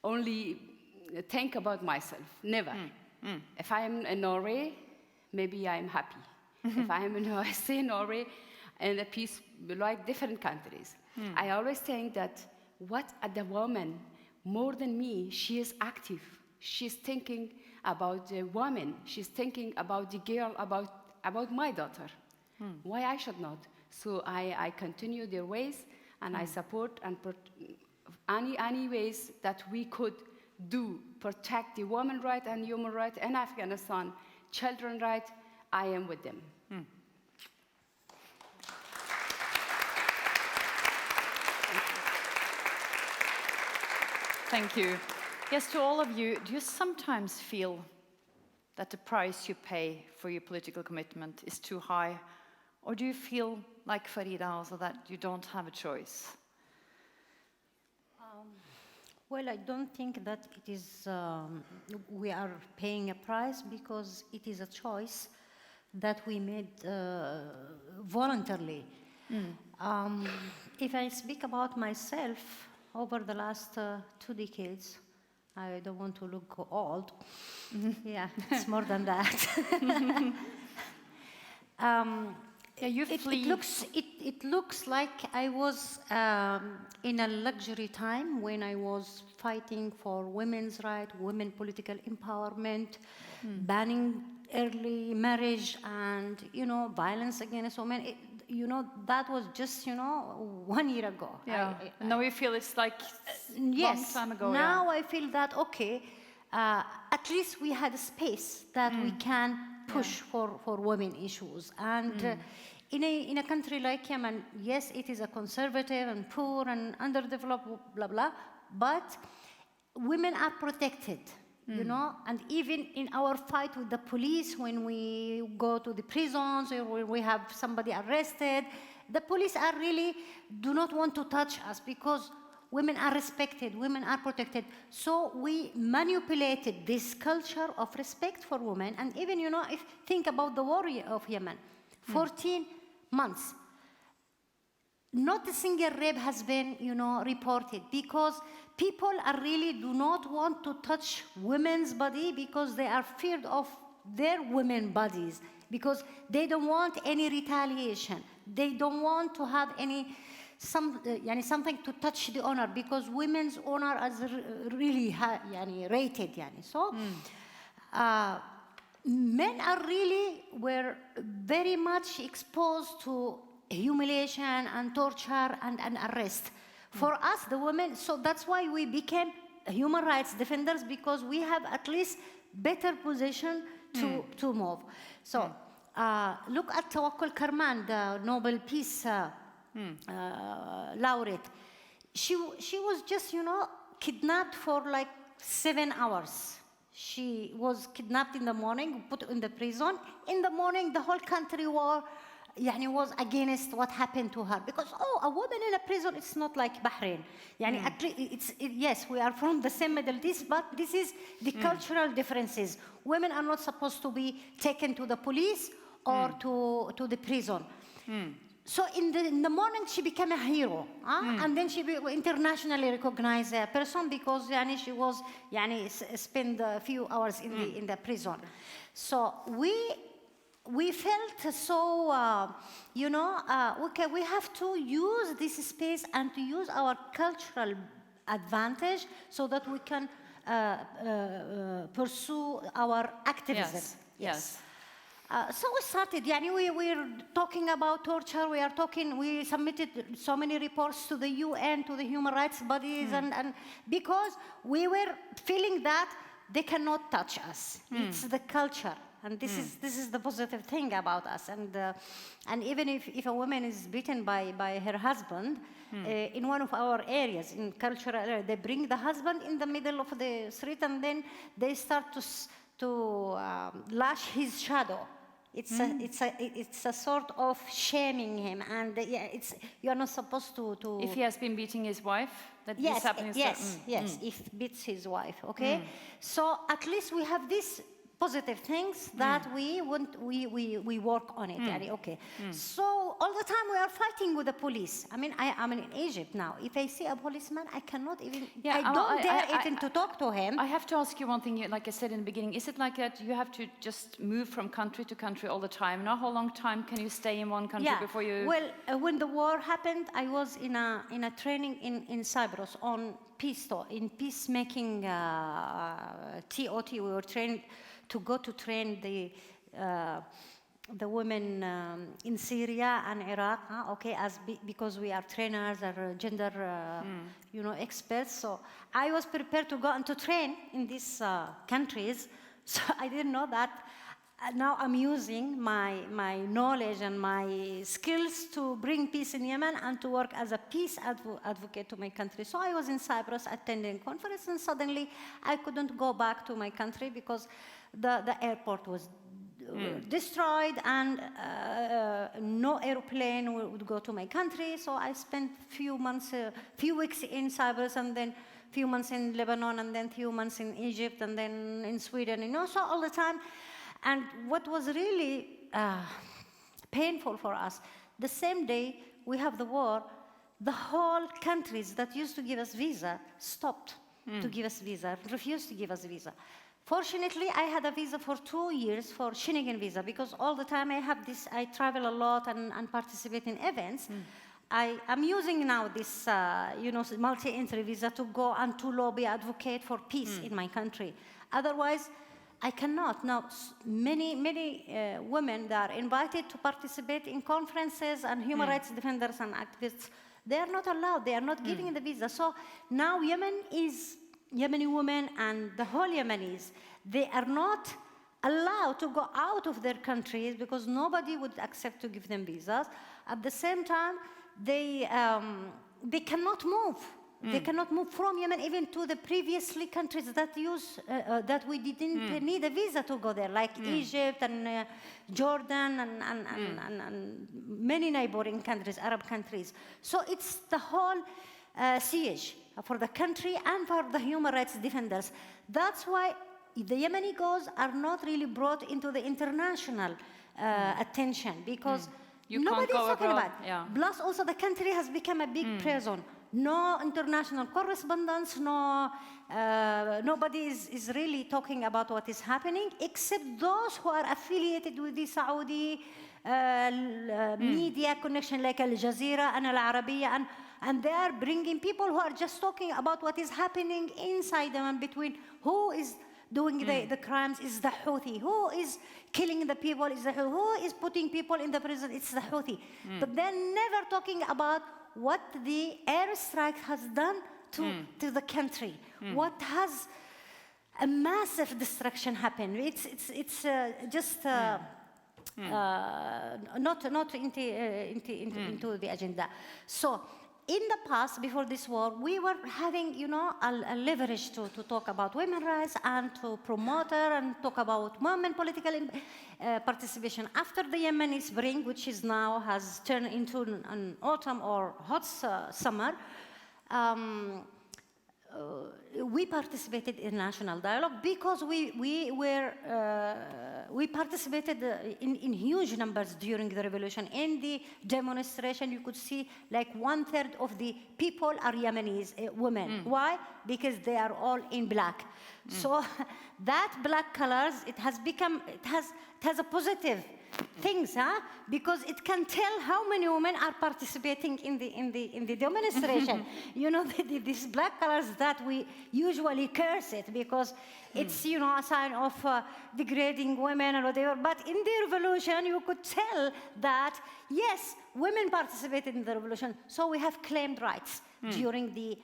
only think about myself, never. If I'm in Norway, maybe I'm happy. If I stay in Norway, and a peace like different countries, I always think that what the woman, more than me, she is active. She's thinking about the woman. She's thinking about the girl, about my daughter. Why I should not? So I continue their ways, and I support and any ways that we could do protect the women right and human right in Afghanistan, children right, I am with them. Thank you. Yes, to all of you, do you sometimes feel that the price you pay for your political commitment is too high? Or do you feel, like Farida also, that you don't have a choice? Well, I don't think that it is, we are paying a price, because it is a choice that we made voluntarily. If I speak about myself, over the last 2 decades, I don't want to look old. Yeah, it's more than that. It looks like I was in a luxury time when I was fighting for women's rights, women political empowerment, banning early marriage, and violence against women. That was just 1 year ago. Yeah. Now you feel it's like yes. long time ago. Now I feel that okay, at least we had a space that we can push for women issues. And in a country like Yemen, yes, it is a conservative and poor and underdeveloped, blah blah, but women are protected. And even in our fight with the police, when we go to the prisons or when we have somebody arrested, the police are really do not want to touch us, because women are respected, women are protected. So we manipulated this culture of respect for women. And even, if think about the war of Yemen, 14 months, not a single rape has been, reported, because people are really do not want to touch women's body, because they are feared of their women bodies, because they don't want any retaliation. They don't want to have something to touch the honor, because women's honor is really rated. So men are really were very much exposed to humiliation and torture and arrest. For us, the women, so that's why we became human rights defenders, because we have at least better position to move. So look at Tawakkul Karman, the Nobel Peace laureate. She was just, kidnapped for like 7 hours. She was kidnapped in the morning, put in the prison. In the morning, the whole country was against what happened to her, because a woman in a prison, it's not like Bahrain. At least yes, we are from the same Middle East, but this is the cultural differences. Women are not supposed to be taken to the police or to the prison. So in the morning, she became a hero, and then she became internationally recognized person, because she was spent a few hours in the prison. So we felt so, okay, we have to use this space and to use our cultural advantage so that we can pursue our activism. Yes. So we started, we're talking about torture, we submitted so many reports to the UN, to the human rights bodies, and because we were feeling that they cannot touch us. It's the culture. And this is the positive thing about us. And even if a woman is beaten by her husband, in one of our areas, in cultural area, they bring the husband in the middle of the street, and then they start to lash his shadow. It's a sort of shaming him, and you are not supposed to. If he has been beating his wife, that yes, this happens. Yes, if beats his wife. Okay, so at least we have this positive things that we work on it. Okay. So all the time we are fighting with the police. I'm in Egypt now. If I see a policeman, I cannot even. I don't dare even to talk to him. I have to ask you one thing. Like I said in the beginning, is it like that you have to just move from country to country all the time? Now, how long time can you stay in one country before you? Well, when the war happened, I was in a training in Cyprus on peacemaking TOT. We were trained to go to train the the women in Syria and Iraq, okay, because we are trainers or gender, experts. So I was prepared to go and to train in these countries. So I didn't know that. Now I'm using my knowledge and my skills to bring peace in Yemen and to work as a peace advocate to my country. So I was in Cyprus attending a conference, and suddenly I couldn't go back to my country because the airport was destroyed, and no airplane would go to my country. So I spent few weeks in Cyprus, and then few months in Lebanon, and then few months in Egypt, and then in Sweden, so all the time. And what was really painful for us, the same day we have the war, the whole countries that used to give us visa stopped to give us visa, refused to give us visa. Fortunately, I had a visa for 2 years for Schengen visa, because all the time I travel a lot and participate in events. I'm using now this, multi-entry visa to go and to lobby, advocate for peace in my country. Otherwise, I cannot. Now, many women that are invited to participate in conferences and human rights defenders and activists, they are not allowed. They are not giving the visa. So now Yemeni women and the whole Yemenis, they are not allowed to go out of their countries because nobody would accept to give them visas. At the same time, they cannot move. They cannot move from Yemen even to the previously countries that we didn't need a visa to go there, like Egypt and Jordan and many neighboring countries, Arab countries. So it's the whole siege for the country and for the human rights defenders. That's why the Yemeni cause are not really brought into the international attention, because nobody is talking about it. Yeah. Plus, also, the country has become a big prison. No international correspondence, nobody is really talking about what is happening, except those who are affiliated with the Saudi media connection, like Al Jazeera and Al Arabiya, and they are bringing people who are just talking about what is happening inside them and between who is doing the crimes. Is the Houthi. Who is killing the people? Is the Houthi. Who is putting people in the prison? It's the Houthi. But they're never talking about what the airstrike has done to the country. What has a massive destruction happened. It's just not into the agenda. So in the past, before this war, we were having, a leverage to talk about women's rights and to promote and talk about women political participation. After the Yemeni spring, which is now has turned into an autumn or hot summer, we participated in national dialogue because we participated in huge numbers during the revolution. In the demonstration, you could see like 1/3 of the people are Yemenis, women. Why? Because they are all in black. So that black colors, it has a positive things, because it can tell how many women are participating in the demonstration. These black colors that we usually curse it because it's a sign of degrading women or whatever. But in the revolution, you could tell that yes, women participated in the revolution. So we have claimed rights during the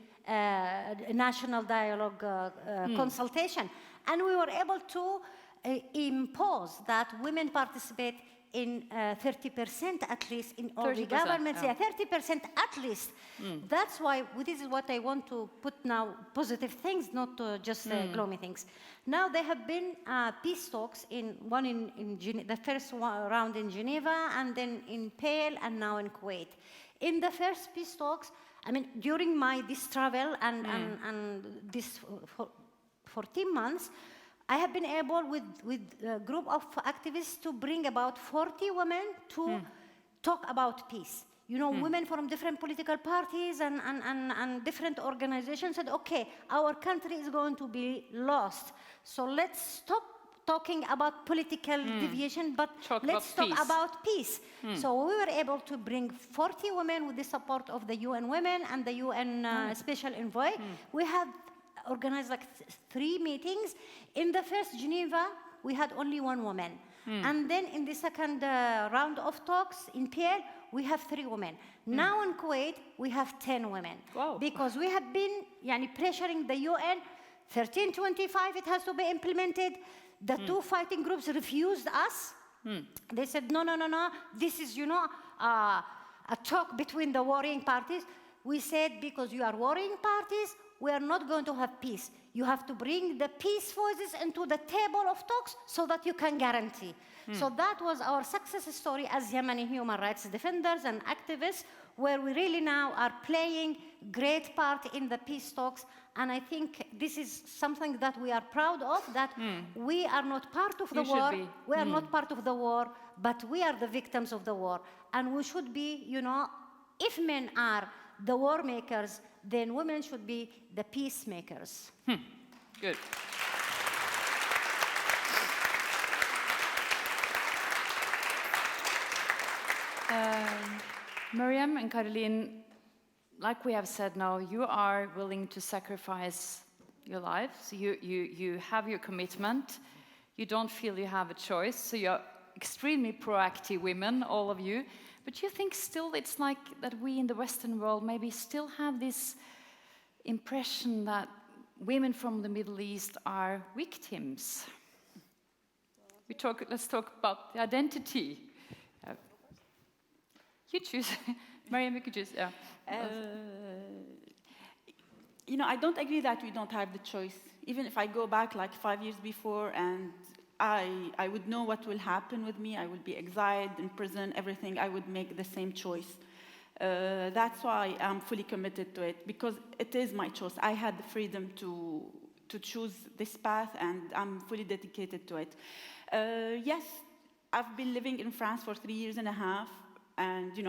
national dialogue consultation, and we were able to impose that women participate in 30% at least in all the governments. Yeah, 30% at least. That's why this is what I want to put now, positive things, not just gloomy things. Now there have been peace talks, one in the first round in Geneva, and then in Pale, and now in Kuwait. In the first peace talks, during this travel and this 14 months, I have been able, with a group of activists, to bring about 40 women to talk about peace. Women from different political parties and different organizations said, okay, our country is going to be lost. So let's stop talking about political deviation, but let's talk about peace. So we were able to bring 40 women with the support of the UN Women and the UN Special Envoy. We have organized like 3 meetings. In the first Geneva we had only 1 woman. And then in the second round of talks in PL, we have 3 women. Now in Kuwait, we have 10 women. Wow. Because we have been pressuring the UN, 1325, it has to be implemented. The 2 fighting groups refused us. They said, no, no, no, no, this is, a talk between the warring parties. We said, because you are warring parties, we are not going to have peace. You have to bring the peace voices into the table of talks so that you can guarantee. So that was our success story as Yemeni human rights defenders and activists, where we really now are playing great part in the peace talks. And I think this is something that we are proud of, that we are not part of the war. We are not part of the war, but we are the victims of the war. And we should be, if men are the war makers, then women should be the peacemakers. Good. Maryam and Caroline, like we have said now, you are willing to sacrifice your lives. You have your commitment. You don't feel you have a choice. So you're extremely proactive women, all of you. But you think still it's like that we in the Western world maybe still have this impression that women from the Middle East are victims. Let's talk about the identity. You choose. Maryam, you could choose. Yeah. I don't agree that we don't have the choice. Even if I go back like 5 years before and I would know what will happen with me, I would be exiled, in prison, everything, I would make the same choice. That's why I'm fully committed to it, because it is my choice. I had the freedom to choose this path, and I'm fully dedicated to it. Yes, I've been living in France for 3.5 years, and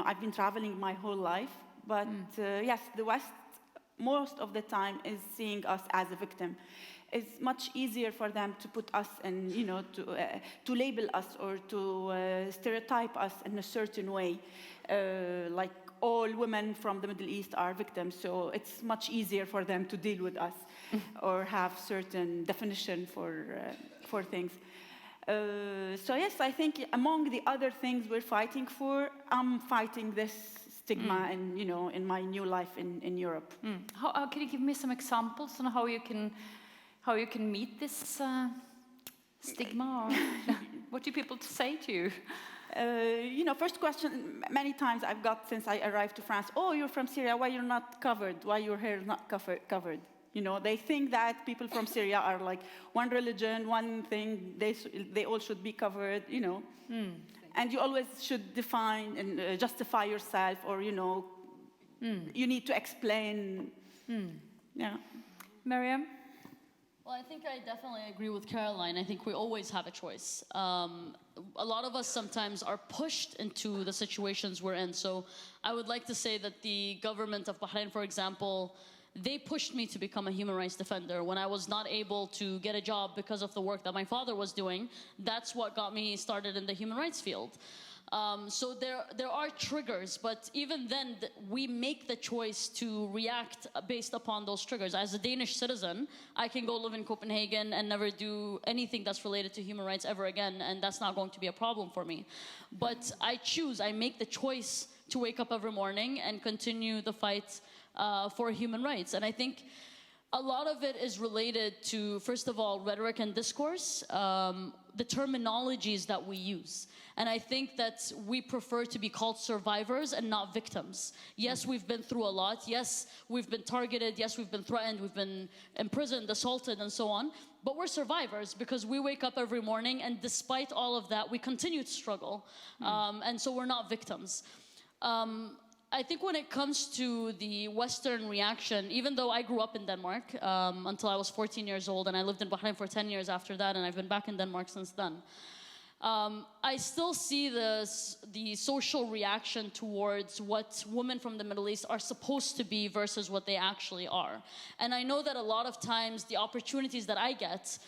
I've been traveling my whole life. But yes, the West, most of the time, is seeing us as a victim. It's much easier for them to put us in, to label us or to stereotype us in a certain way, like all women from the Middle East are victims, so it's much easier for them to deal with us or have certain definition for things. So yes, I think among the other things we're fighting for, I'm fighting this stigma in my new life in Europe. How can you give me some examples on how you can meet this stigma? Or what do people say to you? First question many times I've got since I arrived to France, oh, you're from Syria, why you're not covered? Why your hair is not covered? They think that people from Syria are like one religion, one thing, they all should be covered, And you always should define and justify yourself, or, you need to explain. Yeah. Maryam? Well, I think I definitely agree with Caroline. I think we always have a choice. A lot of us sometimes are pushed into the situations we're in. So I would like to say that the government of Bahrain, for example, they pushed me to become a human rights defender. When I was not able to get a job because of the work that my father was doing, that's what got me started in the human rights field. So there are triggers, but even then we make the choice to react based upon those triggers. As a Danish citizen, I can go live in Copenhagen and never do anything that's related to human rights ever again, and that's not going to be a problem for me. But I make the choice to wake up every morning and continue the fight for human rights. And I think a lot of it is related to, first of all, rhetoric and discourse, the terminologies that we use. And I think that we prefer to be called survivors and not victims. Yes, we've been through a lot. Yes, we've been targeted. Yes, we've been threatened. We've been imprisoned, assaulted, and so on. But we're survivors because we wake up every morning, and despite all of that, we continue to struggle. And so we're not victims. I think when it comes to the Western reaction, even though I grew up in Denmark until I was 14 years old, and I lived in Bahrain for 10 years after that, and I've been back in Denmark since then, I still see the social reaction towards what women from the Middle East are supposed to be versus what they actually are. And I know that a lot of times the opportunities that I get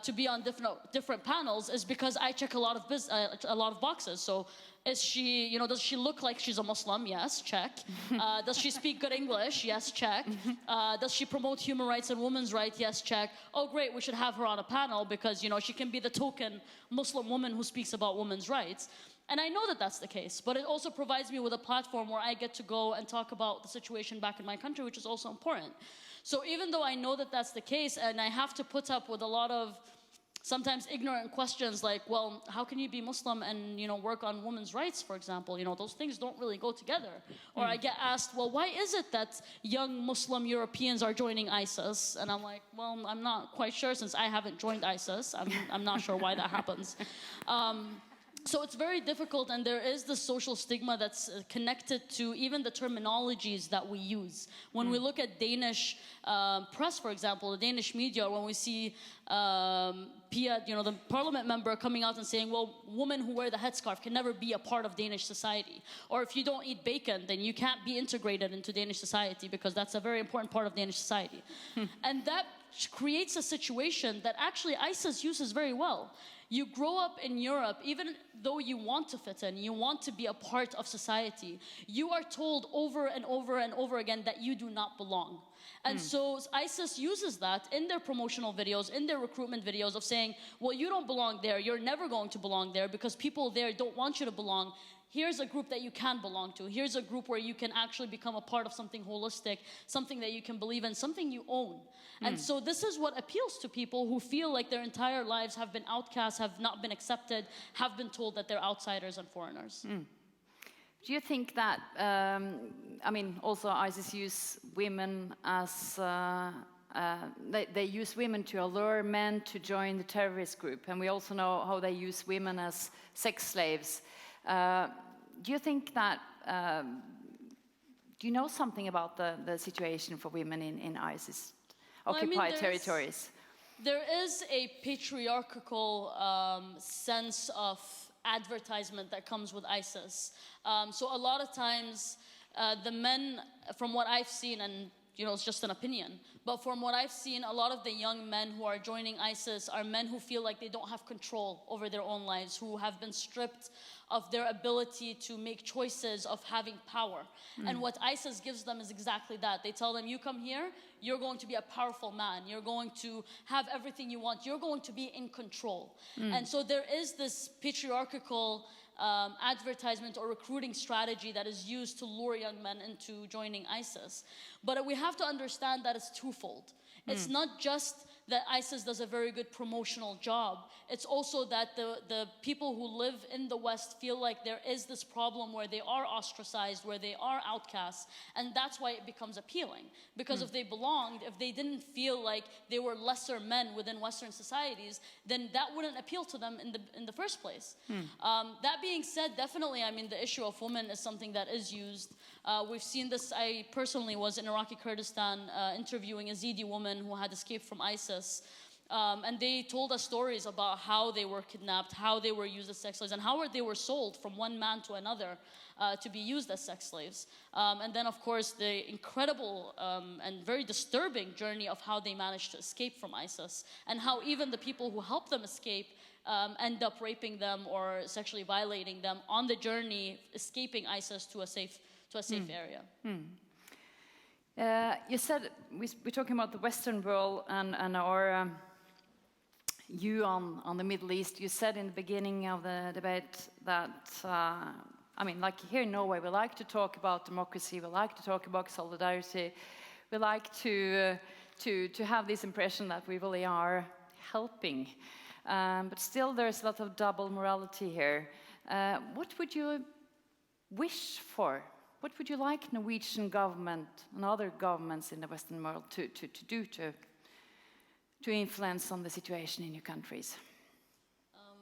to be on different panels is because I check a lot of boxes. So is she, you know, does she look like she's a Muslim? Yes, check. Does she speak good English? Yes, check. Does she promote human rights and women's rights? Yes, check. Oh, great, we should have her on a panel because, you know, she can be the token Muslim woman who speaks about women's rights. And I know that that's the case, but it also provides me with a platform where I get to go and talk about the situation back in my country, which is also important. So even though I know that that's the case, and I have to put up with a lot of sometimes ignorant questions like, well, how can you be Muslim and, you know, work on women's rights, for example? You know, those things don't really go together. Or I get asked, well, why is it that young Muslim Europeans are joining ISIS? And I'm like, well, I'm not quite sure since I haven't joined ISIS. I'm not sure why that happens. So it's very difficult, and there is the social stigma that's connected to even the terminologies that we use. When we look at Danish press, for example, the Danish media, when we see Pia, you know, the parliament member coming out and saying, well, women who wear the headscarf can never be a part of Danish society. Or if you don't eat bacon, then you can't be integrated into Danish society because that's a very important part of Danish society. And that creates a situation that actually ISIS uses very well. You grow up in Europe, even though you want to fit in, you want to be a part of society, you are told over and over and over again that you do not belong. And so ISIS uses that in their promotional videos, in their recruitment videos of saying, well, you don't belong there, you're never going to belong there because people there don't want you to belong. Here's a group that you can belong to. Here's a group where you can actually become a part of something holistic, something that you can believe in, something you own. And so this is what appeals to people who feel like their entire lives have been outcasts, have not been accepted, have been told that they're outsiders and foreigners. Do you think that, I mean, also ISIS use women as, they use women to allure men to join the terrorist group, and we also know how they use women as sex slaves. Do you think that, do you know something about the situation for women in ISIS occupied territories? There is a patriarchal sense of advertisement that comes with ISIS. So a lot of times the men, from what I've seen, and you know, it's just an opinion, but from what I've seen, a lot of the young men who are joining ISIS are men who feel like they don't have control over their own lives, who have been stripped of their ability to make choices, of having power. And what ISIS gives them is exactly that. They tell them, you come here, you're going to be a powerful man, you're going to have everything you want, you're going to be in control. And so there is this patriarchal advertisement or recruiting strategy that is used to lure young men into joining ISIS. But we have to understand that it's twofold. It's not just that ISIS does a very good promotional job. It's also that the people who live in the West feel like there is this problem where they are ostracized, where they are outcasts, and that's why it becomes appealing. Because if they belonged, if they didn't feel like they were lesser men within Western societies, then that wouldn't appeal to them in the first place. That being said, definitely, I mean, the issue of women is something that is used. We've seen this. I personally was in Iraqi Kurdistan interviewing a Yazidi woman who had escaped from ISIS. And they told us stories about how they were kidnapped, how they were used as sex slaves, and how they were sold from one man to another to be used as sex slaves. And then, of course, the incredible and very disturbing journey of how they managed to escape from ISIS, and how even the people who helped them escape end up raping them or sexually violating them on the journey, escaping ISIS to a safe area. You said, we're talking about the Western world and our view on the Middle East. You said in the beginning of the debate that, I mean, like here in Norway, we like to talk about democracy, we like to talk about solidarity, we like to have this impression that we really are helping. But still there's a lot of double morality here. What would you wish for? What would you like Norwegian government and other governments in the Western world to do to influence on the situation in your countries?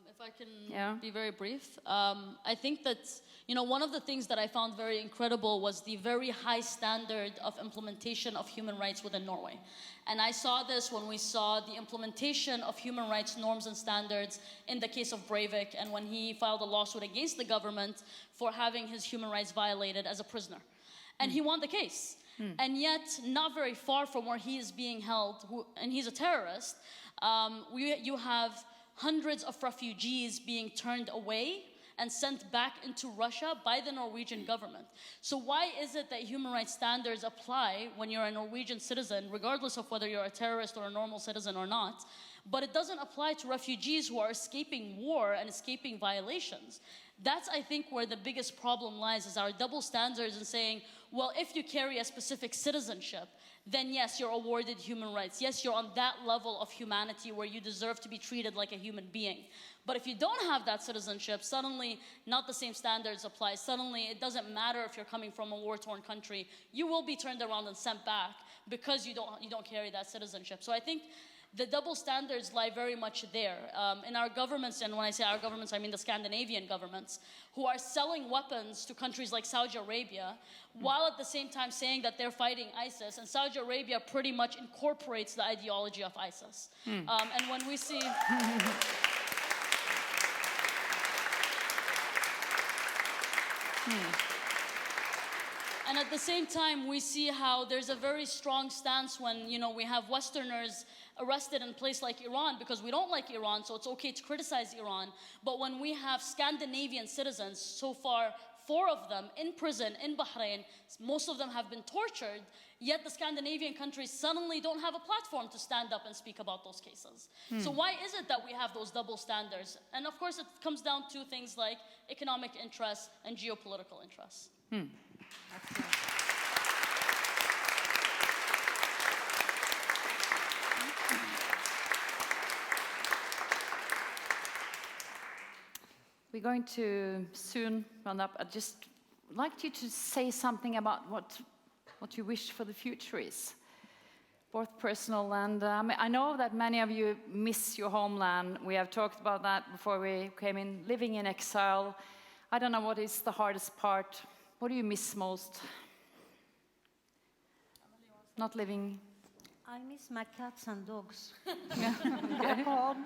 If I can be very brief, I think that, you know, one of the things that I found very incredible was the very high standard of implementation of human rights within Norway. And I saw this when we saw the implementation of human rights norms and standards in the case of Breivik, and when he filed a lawsuit against the government for having his human rights violated as a prisoner. And he won the case. And yet, not very far from where he is being held, and he's a terrorist, you have hundreds of refugees being turned away and sent back into Russia by the Norwegian government. So why is it that human rights standards apply when you're a Norwegian citizen, regardless of whether you're a terrorist or a normal citizen or not, but it doesn't apply to refugees who are escaping war and escaping violations? That's, I think, where the biggest problem lies, is our double standards in saying, well, if you carry a specific citizenship, then yes, you're awarded human rights. Yes, you're on that level of humanity where you deserve to be treated like a human being. But if you don't have that citizenship, suddenly not the same standards apply. Suddenly it doesn't matter if you're coming from a war-torn country. You will be turned around and sent back because you don't carry that citizenship. So I think the double standards lie very much there. In our governments, and when I say our governments, I mean the Scandinavian governments, who are selling weapons to countries like Saudi Arabia, while at the same time saying that they're fighting ISIS, and Saudi Arabia pretty much incorporates the ideology of ISIS. And when we see... And at the same time, we see how there's a very strong stance when, we have Westerners arrested in a place like Iran because we don't like Iran, so it's okay to criticize Iran. But when we have Scandinavian citizens, so far 4 of them in prison in Bahrain, most of them have been tortured, yet the Scandinavian countries suddenly don't have a platform to stand up and speak about those cases. So why is it that we have those double standards? And of course, it comes down to things like economic interests and geopolitical interests. We're going to soon run up. I'd just like you to say something about what you wish for the future is, both personal and... I know that many of you miss your homeland. We have talked about that before we came in, living in exile. I don't know what is the hardest part. What do you miss most? Not living... I miss my cats and dogs. Yeah. Okay. Home.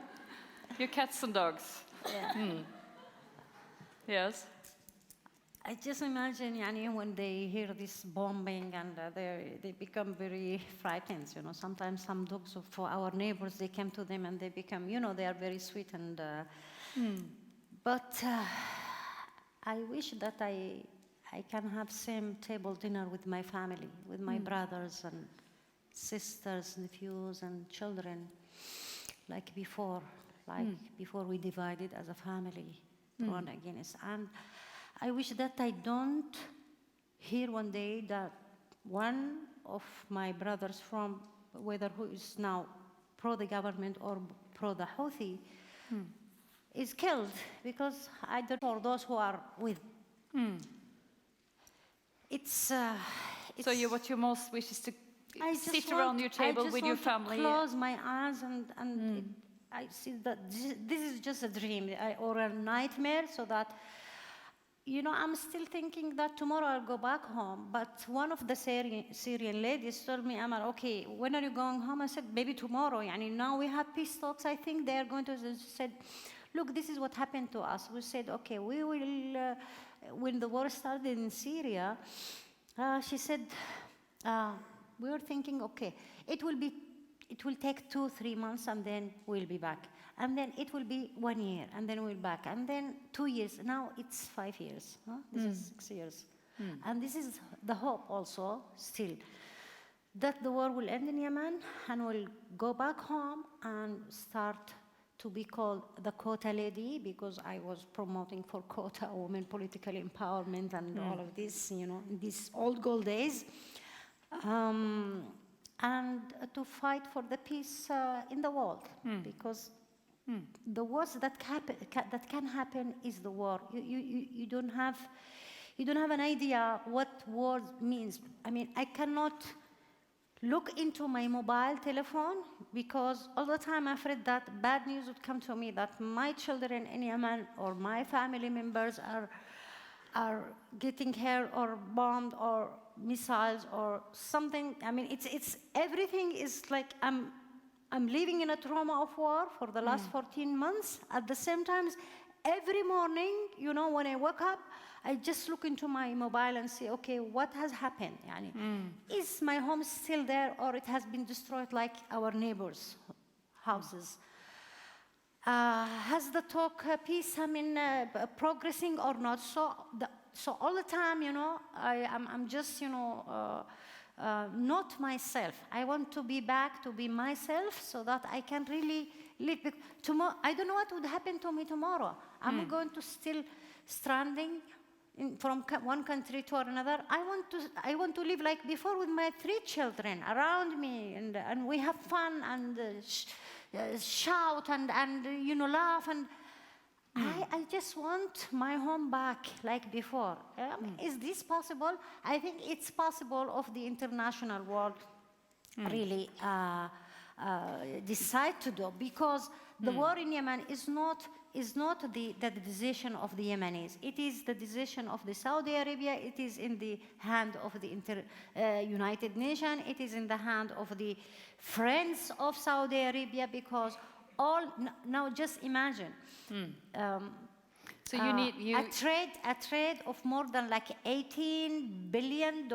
Your cats and dogs. Yeah. Yes. I just imagine, when they hear this bombing and they become very frightened. Sometimes some dogs for our neighbors, they come to them and they become, they are very sweet and. But I wish that I can have same table dinner with my family, with my brothers and sisters, nephews and children, like before we divided as a family, one against. And I wish that I don't hear one day that one of my brothers from, whether who is now pro the government or pro the Houthi, is killed, because I don't know, for those who are with. So what you most wish is to sit around your table with your family. I just want to close my eyes and I see that this is just a dream or a nightmare, so that, I'm still thinking that tomorrow I'll go back home. But one of the Syrian ladies told me, Amal, okay, when are you going home? I said, maybe tomorrow. Now we have peace talks. I think they are going to, said, look, this is what happened to us. We said, okay, we will, when the war started in Syria, she said, we were thinking, okay, it will take 2-3 months and then we'll be back. And then it will be 1 year and then we'll be back. And then 2 years. Now it's 5 years. This is 6 years. And this is the hope also still, that the war will end in Yemen and we'll go back home and start to be called the quota lady, because I was promoting for quota, women political empowerment and all of this, in these old gold days. And to fight for the peace in the world, because the worst that can happen is the war. You don't have an idea what war means. I cannot look into my mobile telephone, because all the time I'm afraid that bad news would come to me, that my children in Yemen or my family members are getting hurt or bombed or missiles or something. It's everything is like I'm living in a trauma of war for the last 14 months. At the same time, every morning, you know, when I wake up, I just look into my mobile and say, okay, what has happened? Yani, is my home still there, or it has been destroyed like our neighbors' houses? Has the talk piece, progressing or not? So all the time, you know, I'm just, you know, not myself. I want to be back to be myself so that I can really live. Tomorrow, I don't know what would happen to me tomorrow. I'm going to still stranding from one country to another. I want to live like before with my 3 children around me, and we have fun and shout and you know, laugh, and I just want my home back like before. Is this possible? I think it's possible of the international world really decide to do, because the war in Yemen is not the decision of the Yemenis. It is the decision of the Saudi Arabia. It is in the hand of the United Nations. It is in the hand of the friends of Saudi Arabia, because now just imagine so you need a trade of more than like $18 billion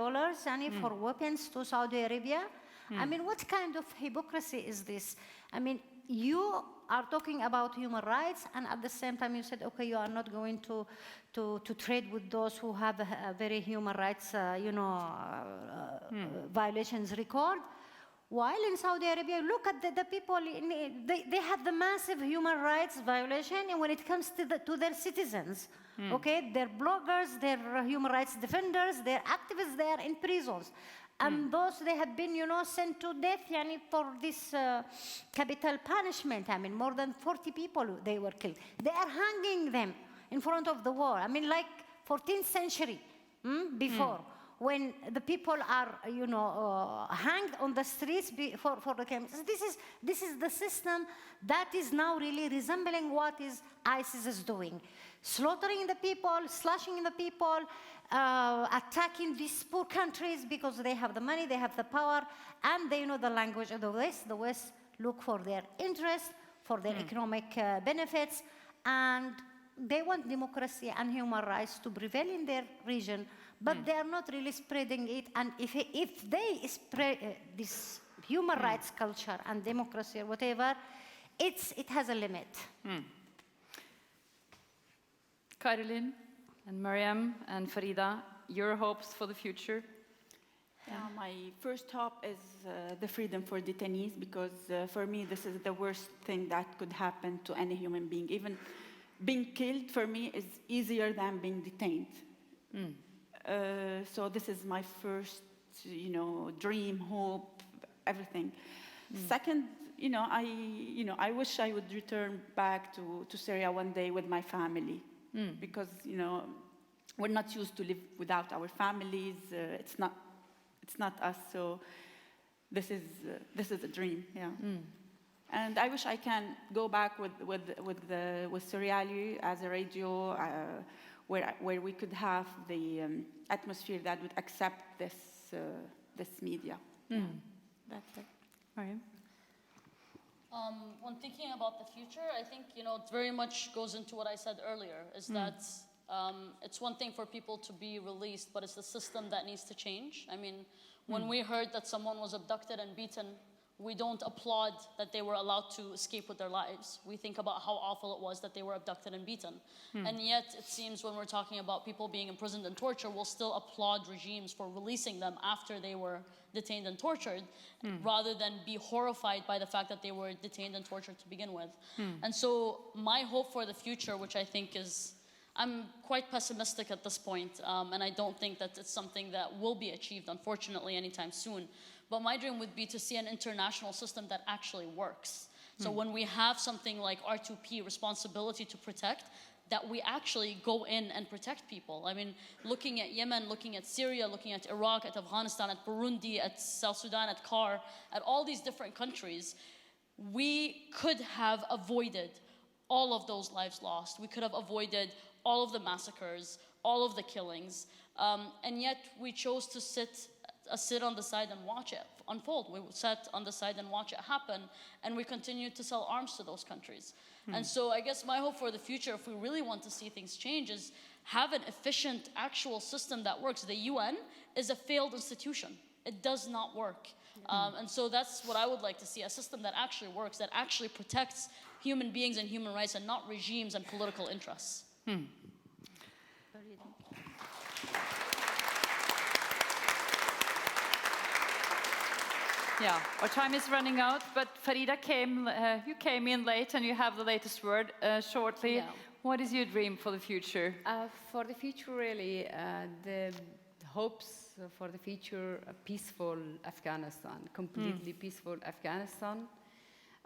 for weapons to Saudi Arabia. I mean, what kind of hypocrisy is this? I mean, you are talking about human rights, and at the same time you said, okay, you are not going to trade with those who have a very human rights, violations record. While in Saudi Arabia, look at the people, they have the massive human rights violation when it comes to their citizens. Okay, they're bloggers, they're human rights defenders, they're activists, they are in prisons. And those, they have been, you know, sent to death for this capital punishment. I mean, more than 40 people, they were killed. They are hanging them in front of the wall. I mean, like 14th century before, when the people are, you know, hanged on the streets for the crimes. This is the system that is now really resembling what ISIS is doing. Slaughtering the people, slashing the people, attacking these poor countries because they have the money, they have the power, and they know the language of the West. The West look for their interests, for their economic benefits, and they want democracy and human rights to prevail in their region, but they are not really spreading it. And if they spread this human rights culture and democracy or whatever, it has a limit. Caroline and Maryam and Farida, your hopes for the future? Yeah, my first hope is the freedom for detainees, because for me this is the worst thing that could happen to any human being. Even being killed for me is easier than being detained. So this is my first, you know, dream, hope, everything. Second, I wish I would return back to Syria one day with my family, because, you know, we're not used to live without our families. It's not us. So this is a dream. Yeah. And I wish I can go back with Seriali as a radio, where we could have the atmosphere that would accept this media. That's it. Maryam? When thinking about the future, I think, you know, it very much goes into what I said earlier, is that it's one thing for people to be released, but it's the system that needs to change. I mean, when we heard that someone was abducted and beaten, we don't applaud that they were allowed to escape with their lives. We think about how awful it was that they were abducted and beaten. And yet, it seems when we're talking about people being imprisoned and tortured, we'll still applaud regimes for releasing them after they were detained and tortured, rather than be horrified by the fact that they were detained and tortured to begin with. And so my hope for the future, which I think is, I'm quite pessimistic at this point, and I don't think that it's something that will be achieved, unfortunately, anytime soon. But my dream would be to see an international system that actually works. So when we have something like R2P, responsibility to protect, that we actually go in and protect people. I mean, looking at Yemen, looking at Syria, looking at Iraq, at Afghanistan, at Burundi, at South Sudan, at CAR, at all these different countries, we could have avoided all of those lives lost. We could have avoided all of the massacres, all of the killings, and yet we chose to sit sit on the side and watch it unfold. We sat on the side and watch it happen, and we continue to sell arms to those countries. And so I guess my hope for the future, if we really want to see things change, is have an efficient, actual system that works. The UN is a failed institution. It does not work. And so that's what I would like to see, a system that actually works, that actually protects human beings and human rights and not regimes and political interests. Yeah, our time is running out, but Farida you came in late and you have the latest word shortly. Yeah. What is your dream for the future? For the future, really, the hopes for the future, a peaceful Afghanistan, completely peaceful Afghanistan,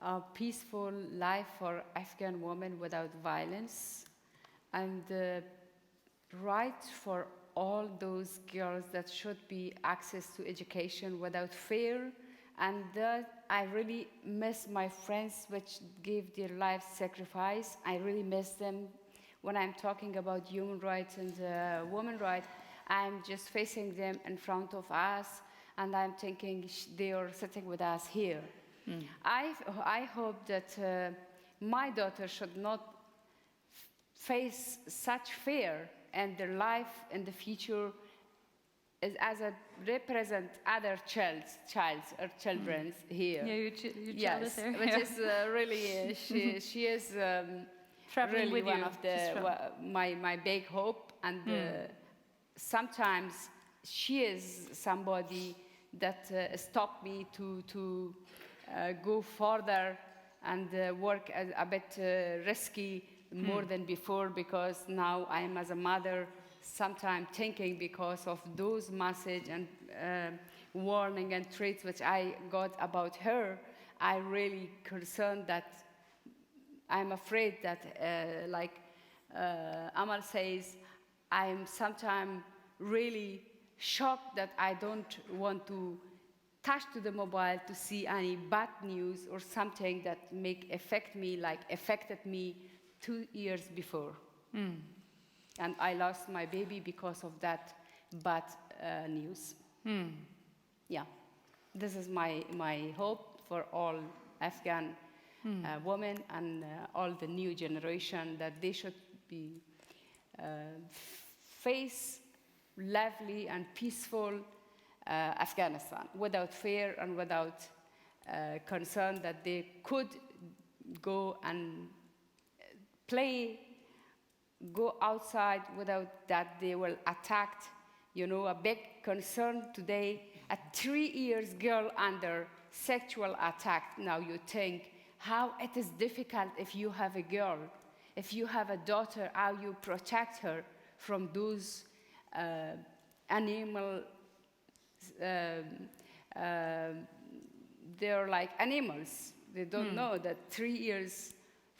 a peaceful life for Afghan women without violence, and right for all those girls that should be access to education without fear. And I really miss my friends which gave their life sacrifice. I really miss them. When I'm talking about human rights and women rights, I'm just facing them in front of us, and I'm thinking they are sitting with us here. I hope that my daughter should not face such fear, and their life in the future as a represent other children here. Yeah, your child is there. Which is really she is Traveling really with one you. of the my big hope, and sometimes she is somebody that stopped me to go further and work a bit risky more than before, because now I am as a mother sometimes thinking, because of those messages and warning and threats which I got about her, I really concerned that I'm afraid that like Amal says, I'm sometimes really shocked that I don't want to touch to the mobile to see any bad news or something that affect me like affected me 2 years before. And I lost my baby because of that bad news. Yeah, this is my hope for all Afghan women and all the new generation, that they should be face lively and peaceful Afghanistan without fear and without concern that they could go and play, go outside without that they will attacked. You know, a big concern today, a 3 years girl under sexual attack. Now you think how it is difficult if you have a girl, if you have a daughter, how you protect her from those animal, they're like animals. They don't know that 3 years,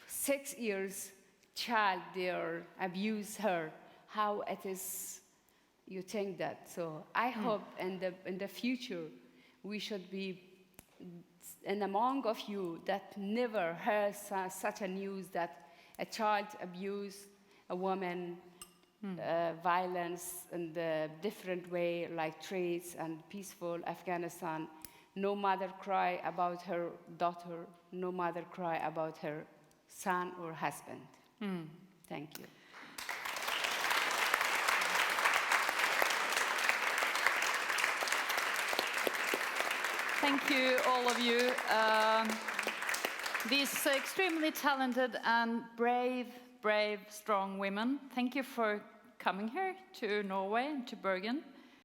6 years child, they abuse her. How it is, you think that. So I hope in the future we should be and among of you that never heard such a news that a child abused a woman, violence in the different way, like traits and peaceful Afghanistan. No mother cry about her daughter, no mother cry about her son or husband. Thank you. Thank you, all of you. These extremely talented and brave, strong women. Thank you for coming here to Norway and to Bergen.